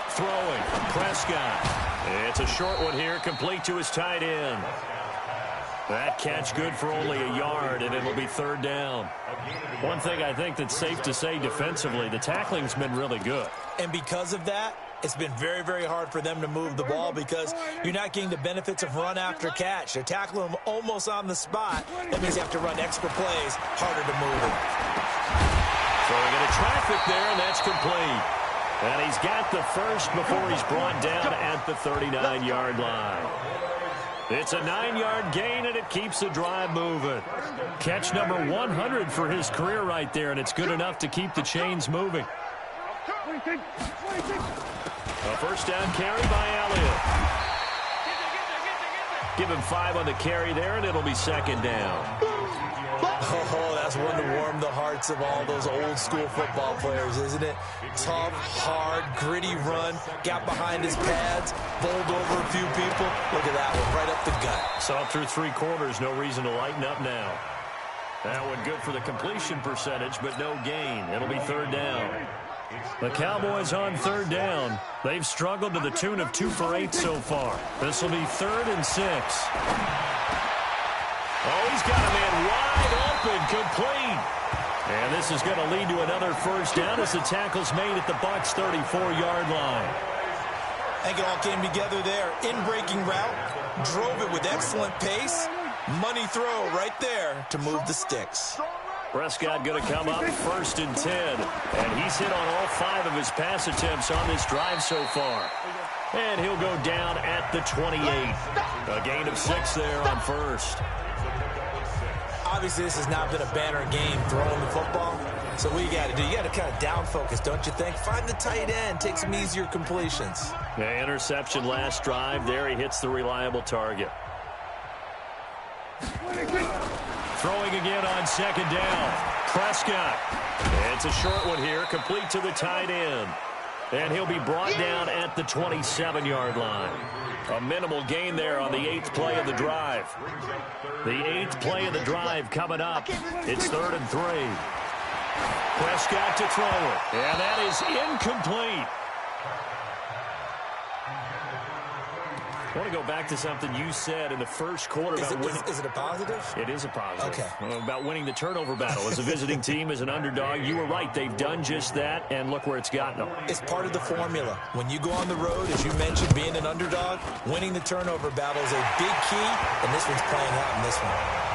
Throwing, Prescott. It's a short one here, complete to his tight end. That catch good for only a yard, and it'll be 3rd down. One thing I think that's safe to say defensively, the tackling's been really good. And because of that, it's been very, very hard for them to move the ball because you're not getting the benefits of run after catch. They're tackling them almost on the spot. That means you have to run extra plays, harder to move it. Throwing into traffic there, and that's complete. And he's got the first before he's brought down at the 39-yard line. It's a 9-yard gain, and it keeps the drive moving. Catch number 100 for his career right there, and it's good enough to keep the chains moving. A first down carry by Elliott. Give him 5 on the carry there, and it'll be 2nd down. Oh, that's one to warm the hearts of all those old-school football players, isn't it? Tough, hard, gritty run, got behind his pads, bowled over a few people. Look at that one, right up the gut. Saw through 3 quarters, no reason to lighten up now. That one good for the completion percentage, but no gain. It'll be 3rd down. The Cowboys on 3rd down. They've struggled to the tune of 2 for 8 so far. This will be 3rd and 6. Oh, he's got a man wide open, complete. And this is going to lead to another first down as the tackle's made at the Bucs' 34-yard line. I think it all came together there. In-breaking route, drove it with excellent pace. Money throw right there to move the sticks. Prescott going to come up 1st and 10. And he's hit on all 5 of his pass attempts on this drive so far. And he'll go down at the 28. A gain of 6 there on 1st. Obviously, this has not been a banner game throwing the football. So what you got to do, you got to kind of down focus, don't you think? Find the tight end, take some easier completions. Yeah, interception last drive. There he hits the reliable target. Throwing again on 2nd down. Prescott. It's a short one here, complete to the tight end. And he'll be brought down at the 27-yard line. A minimal gain there on the 8th play of the drive. The 8th play of the drive coming up. It's 3rd and 3. Prescott to throw it. And that is incomplete. I want to go back to something you said in the first quarter about winning. Is it a positive? It is a positive. Okay. About winning the turnover battle. As a visiting team, as an underdog, you were right. They've done just that, and look where it's gotten them. It's part of the formula. When you go on the road, as you mentioned, being an underdog, winning the turnover battle is a big key, and this one's playing out in this one.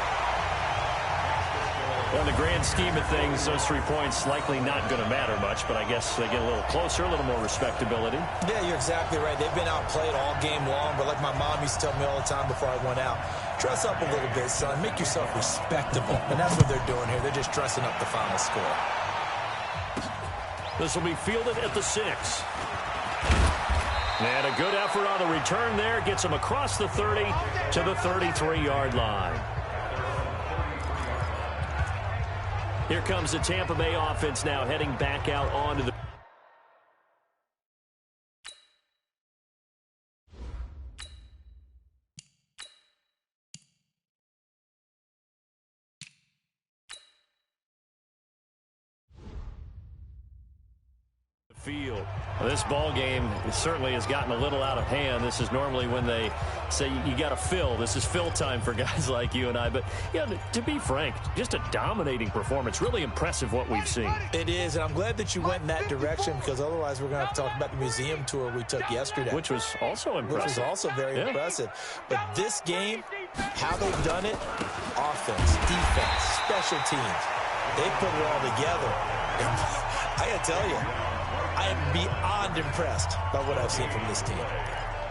Well, in the grand scheme of things, those 3 points likely not going to matter much, but I guess they get a little closer, a little more respectability. Yeah, you're exactly right. They've been outplayed all game long, but like my mom used to tell me all the time before I went out, dress up a little bit, son. Make yourself respectable. And that's what they're doing here. They're just dressing up the final score. This will be fielded at the 6. And a good effort on the return there. Gets him across the 30 to the 33-yard line. Here comes the Tampa Bay offense now heading back out onto the field. Well, this ball game certainly has gotten a little out of hand. This is normally when they say you got to fill. This is fill time for guys like you and I. But, yeah, to be frank, just a dominating performance. Really impressive what we've seen. It is, and I'm glad that you went in that direction because otherwise we're going to have to talk about the museum tour we took yesterday. Which was also impressive. Which was also very impressive. But this game, how they've done it, offense, defense, special teams, they put it all together. And I got to tell you, I am beyond impressed by what I've seen from this team.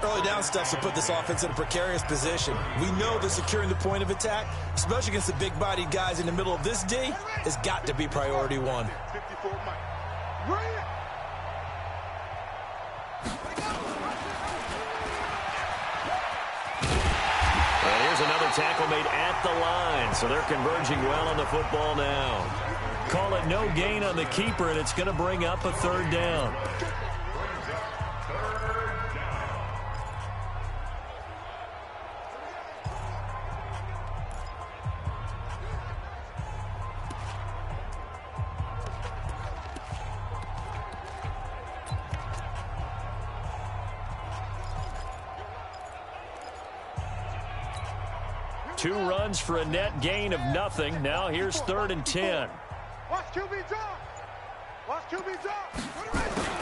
Early down stuff to put this offense in a precarious position. We know that securing the point of attack, especially against the big-bodied guys in the middle of this D, has got to be priority one. 54 Mike. Bring it! And here's another tackle made at the line, so they're converging well on the football now. Call it no gain on the keeper, and it's going to bring up a third down. Two runs for a net gain of nothing. Now here's 3rd and 10. Watch QB drop. Watch QB drop.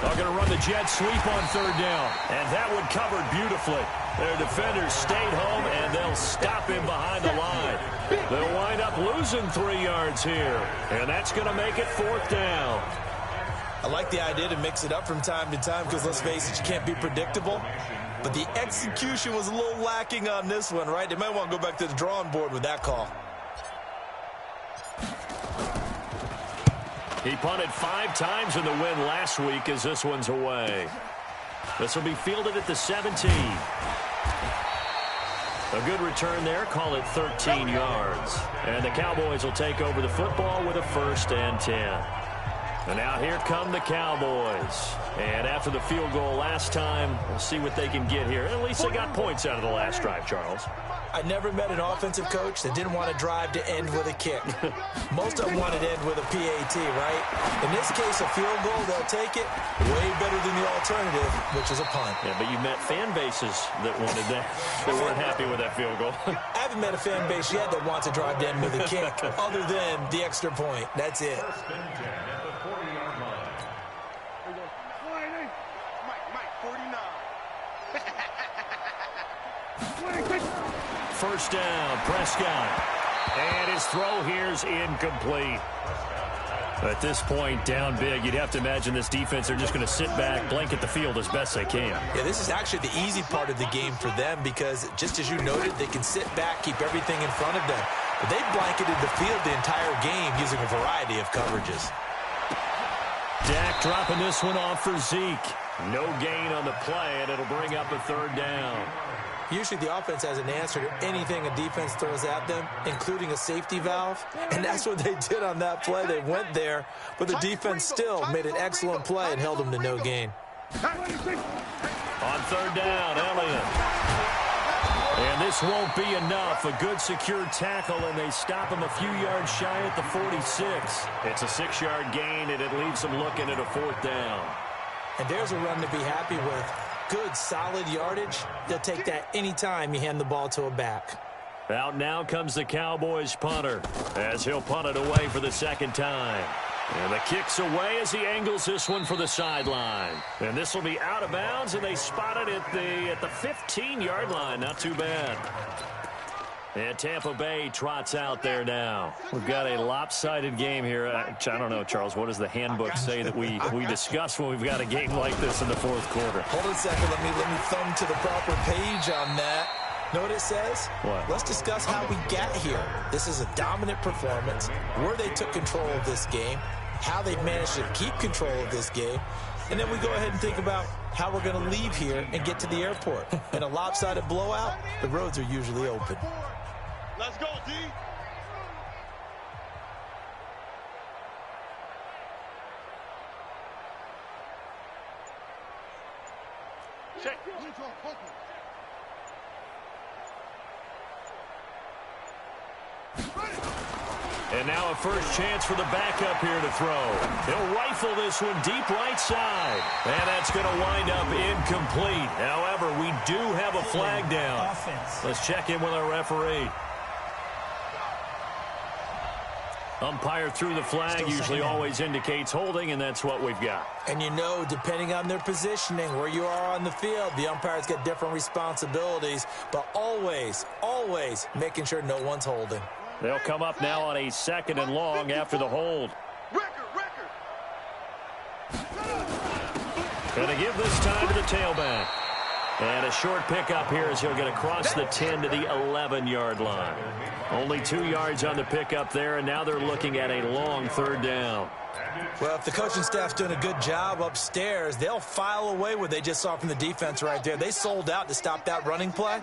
They're going to run the jet sweep on 3rd down. And that one covered beautifully. Their defenders stayed home, and they'll stop him behind the line. They'll wind up losing 3 yards here. And that's going to make it 4th down. I like the idea to mix it up from time to time because, let's face it, you can't be predictable. But the execution was a little lacking on this one, right? They might want to go back to the drawing board with that call. He punted 5 times in the win last week as this one's away. This will be fielded at the 17. A good return there. Call it 13 yards. And the Cowboys will take over the football with a 1st and 10. And now here come the Cowboys. And after the field goal last time, we'll see what they can get here. At least they got points out of the last drive, Charles. I never met an offensive coach that didn't want to drive to end with a kick. Most of them wanted to end with a PAT, right? In this case, a field goal, they'll take it way better than the alternative, which is a punt. Yeah, but you met fan bases that wanted that. They weren't happy with that field goal. I haven't met a fan base yet that wants to drive to end with a kick other than the extra point. That's it. First down, Prescott. And his throw here's incomplete. At this point, down big, you'd have to imagine this defense, they're just going to sit back, blanket the field as best they can. Yeah, this is actually the easy part of the game for them because, just as you noted, they can sit back, keep everything in front of them. But they blanketed the field the entire game using a variety of coverages. Dak dropping this one off for Zeke. No gain on the play, and it'll bring up a 3rd down. Usually the offense has an answer to anything a defense throws at them, including a safety valve. And that's what they did on that play. They went there, but the defense still made an excellent play and held them to no gain. On 3rd down, Elliott. And this won't be enough. A good secured tackle, and they stop him a few yards shy at the 46. It's a 6-yard gain, and it leaves them looking at a 4th down. And there's a run to be happy with. Good, solid yardage. They'll take that anytime you hand the ball to a back. Out now comes the Cowboys punter as he'll punt it away for the 2nd time. And the kick's away as he angles this one for the sideline. And this will be out of bounds, and they spot it at the 15-yard line. Not too bad. And Tampa Bay trots out there now. We've got a lopsided game here. I don't know, Charles, what does the handbook say that we discuss when we've got a game like this in the 4th quarter? Hold on a second. Let me thumb to the proper page on that. Know what it says? What? Let's discuss how we got here. This is a dominant performance, where they took control of this game, how they've managed to keep control of this game, and then we go ahead and think about how we're going to leave here and get to the airport. In a lopsided blowout, the roads are usually open. Let's go, D. Check. And now a first chance for the backup here to throw. He'll rifle this one deep right side. And that's going to wind up incomplete. However, we do have a flag down. Let's check in with our referee. Umpire threw the flag, usually always indicates holding, and that's what we've got. And you know, depending on their positioning, where you are on the field, the umpires get different responsibilities, but always, always making sure no one's holding. They'll come up now on a 2nd and long after the hold. And they give this time to the tailback. And a short pickup here as he'll get across the 10 to the 11-yard line. Only 2 yards on the pickup there, and now they're looking at a long third down. Well, if the coaching staff's doing a good job upstairs, they'll file away what they just saw from the defense right there. They sold out to stop that running play.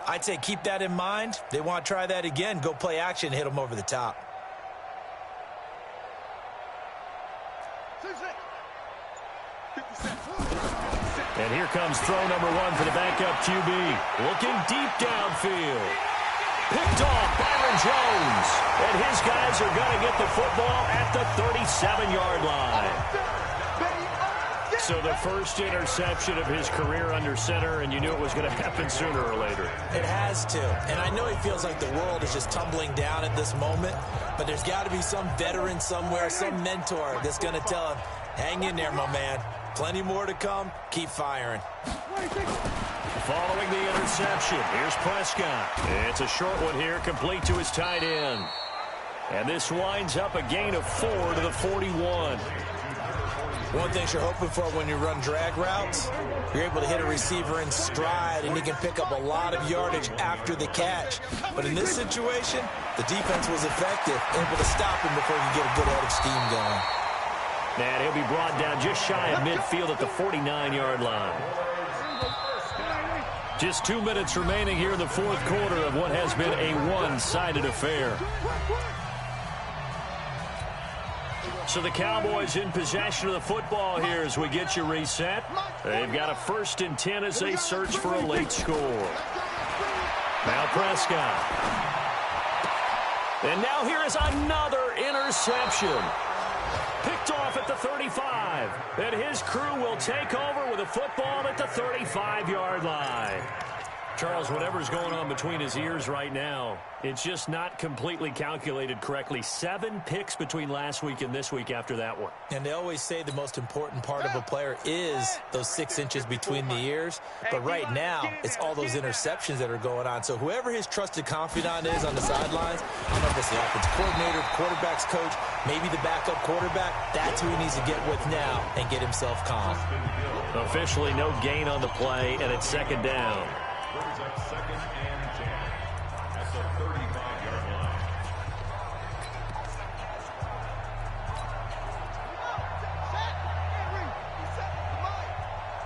I'd say keep that in mind. They want to try that again. Go play action, hit them over the top. And here comes throw number 1 for the backup QB. Looking deep downfield. Picked off Byron Jones. And his guys are going to get the football at the 37-yard line. So the first interception of his career under center, and you knew it was going to happen sooner or later. It has to. And I know he feels like the world is just tumbling down at this moment, but there's got to be some veteran somewhere, some mentor that's going to tell him, hang in there, my man. Plenty more to come. Keep firing. Following the interception, here's Prescott. It's a short one here, complete to his tight end. And this winds up a gain of 4 to the 41. One thing you're hoping for when you run drag routes, you're able to hit a receiver in stride, and he can pick up a lot of yardage after the catch. But in this situation, the defense was effective, able to stop him before you get a good head of steam going. And he'll be brought down just shy of midfield at the 49-yard line. Just 2 minutes remaining here in the fourth quarter of what has been a one-sided affair. So the Cowboys in possession of the football here as we get you reset. They've got a 1st and 10 as they search for a late score. Now Prescott. And now here is another interception. Picked off at the 35. And his crew will take over with a football at the 35-yard line. Charles, whatever's going on between his ears right now, it's just not completely calculated correctly. 7 picks between last week and this week after that one. And they always say the most important part of a player is those 6 inches between the ears. But right now, it's all those interceptions that are going on. So whoever his trusted confidant is on the sidelines, I don't know if it's the offensive coordinator, quarterback's coach, maybe the backup quarterback, that's who he needs to get with now and get himself calm. Officially no gain on the play, and it's 2nd down. Brings up 2nd and 10 at the 35-yard line.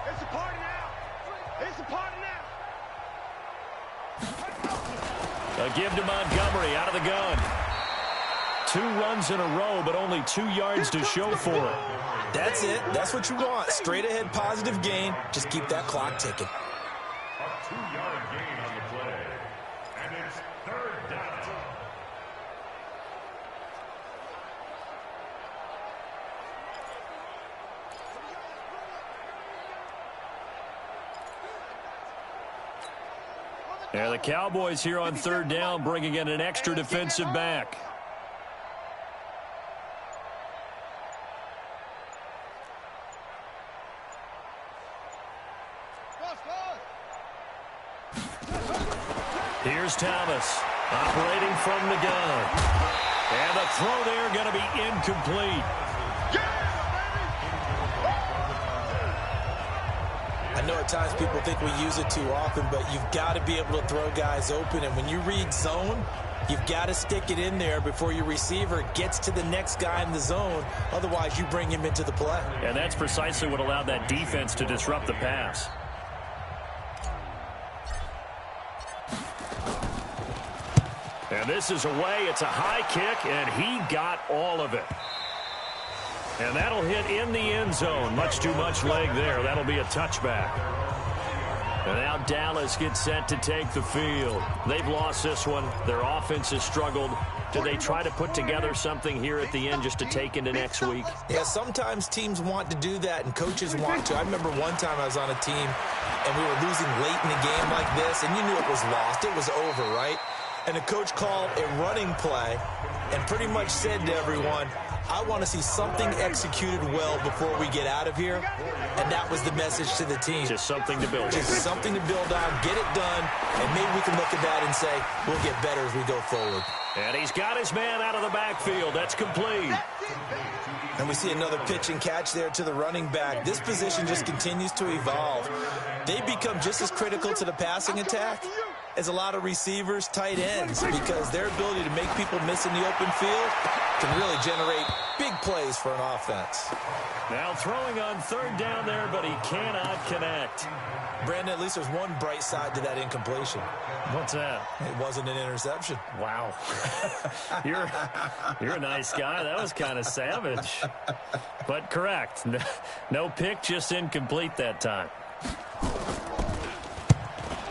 It's a party now. It's a party now. A give to Montgomery out of the gun. 2 runs in a row, but only 2 yards to show for it. That's it. That's what you want. Straight ahead positive gain. Just keep that clock ticking. 2-yard gain on the play. And it's 3rd down. Yeah, the Cowboys here on 3rd down, bringing in an extra defensive back. Here's Thomas, operating from the gun. And the throw there going to be incomplete. I know at times people think we use it too often, but you've got to be able to throw guys open. And when you read zone, you've got to stick it in there before your receiver gets to the next guy in the zone. Otherwise, you bring him into the play. And that's precisely what allowed that defense to disrupt the pass. And this is away. It's a high kick, and he got all of it. And that'll hit in the end zone. Much too much leg there. That'll be a touchback. And now Dallas gets set to take the field. They've lost this one. Their offense has struggled. Do they try to put together something here at the end just to take into next week? Yeah, sometimes teams want to do that, and coaches want to. I remember one time I was on a team, and we were losing late in a game like this, and you knew it was lost. It was over, right? And the coach called a running play and pretty much said to everyone, I want to see something executed well before we get out of here. And that was the message to the team. Just something to build on. Just something to build on, get it done, and maybe we can look at that and say, we'll get better as we go forward. And he's got his man out of the backfield. That's complete. And we see another pitch and catch there to the running back. This position just continues to evolve. They become just as critical to the passing attack as a lot of receivers, tight ends, because their ability to make people miss in the open field can really generate big plays for an offense. Now throwing on third down there, but he cannot connect. Brandon, at least there's one bright side to that incompletion. What's that? It wasn't an interception. Wow. You're a nice guy. That was kind of savage. But correct. No pick, just incomplete that time.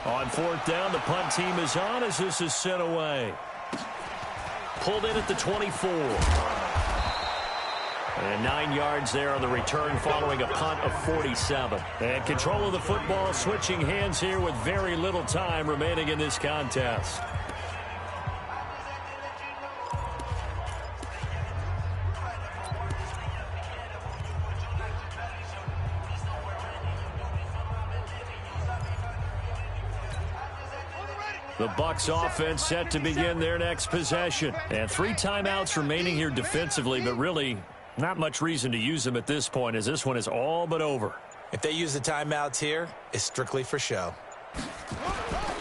On fourth down, the punt team is on as this is sent away. Pulled in at the 24. And 9 yards there on the return following a punt of 47. And control of the football switching hands here with very little time remaining in this contest. The Bucs offense set to begin their next possession. And 3 timeouts remaining here defensively, but really not much reason to use them at this point as this one is all but over. If they use the timeouts here, it's strictly for show.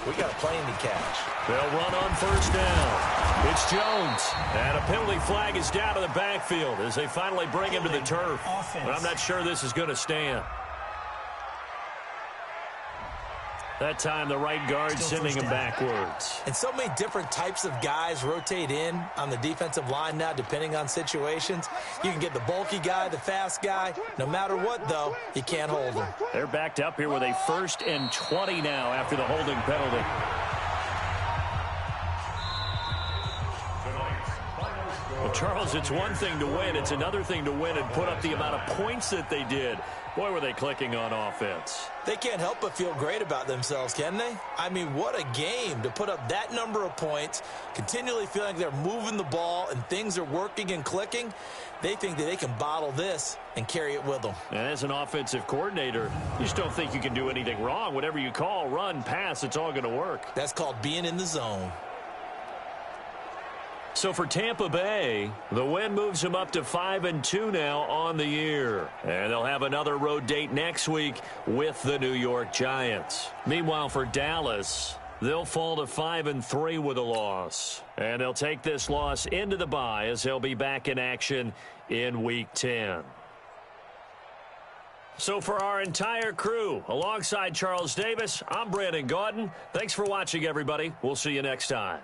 We got a plane to catch. They'll run on first down. It's Jones. And a penalty flag is down to the backfield as they finally bring him to the turf. But I'm not sure this is going to stand. That time the right guard sending him backwards. And so many different types of guys rotate in on the defensive line now depending on situations. You can get the bulky guy, the fast guy. No matter what, though, you can't hold them. They're backed up here with a 1st and 20 now after the holding penalty. Well, Charles, it's one thing to win. It's another thing to win and put up the amount of points that they did. Boy, were they clicking on offense. They can't help but feel great about themselves, can they? I mean, what a game to put up that number of points, continually feeling like they're moving the ball and things are working and clicking. They think that they can bottle this and carry it with them. And as an offensive coordinator, you just don't think you can do anything wrong. Whatever you call, run, pass, it's all going to work. That's called being in the zone. So for Tampa Bay, the win moves them up to 5-2 now on the year. And they'll have another road date next week with the New York Giants. Meanwhile, for Dallas, they'll fall to 5-3 with a loss. And they'll take this loss into the bye as they'll be back in action in Week 10. So for our entire crew, alongside Charles Davis, I'm Brandon Gaudin. Thanks for watching, everybody. We'll see you next time.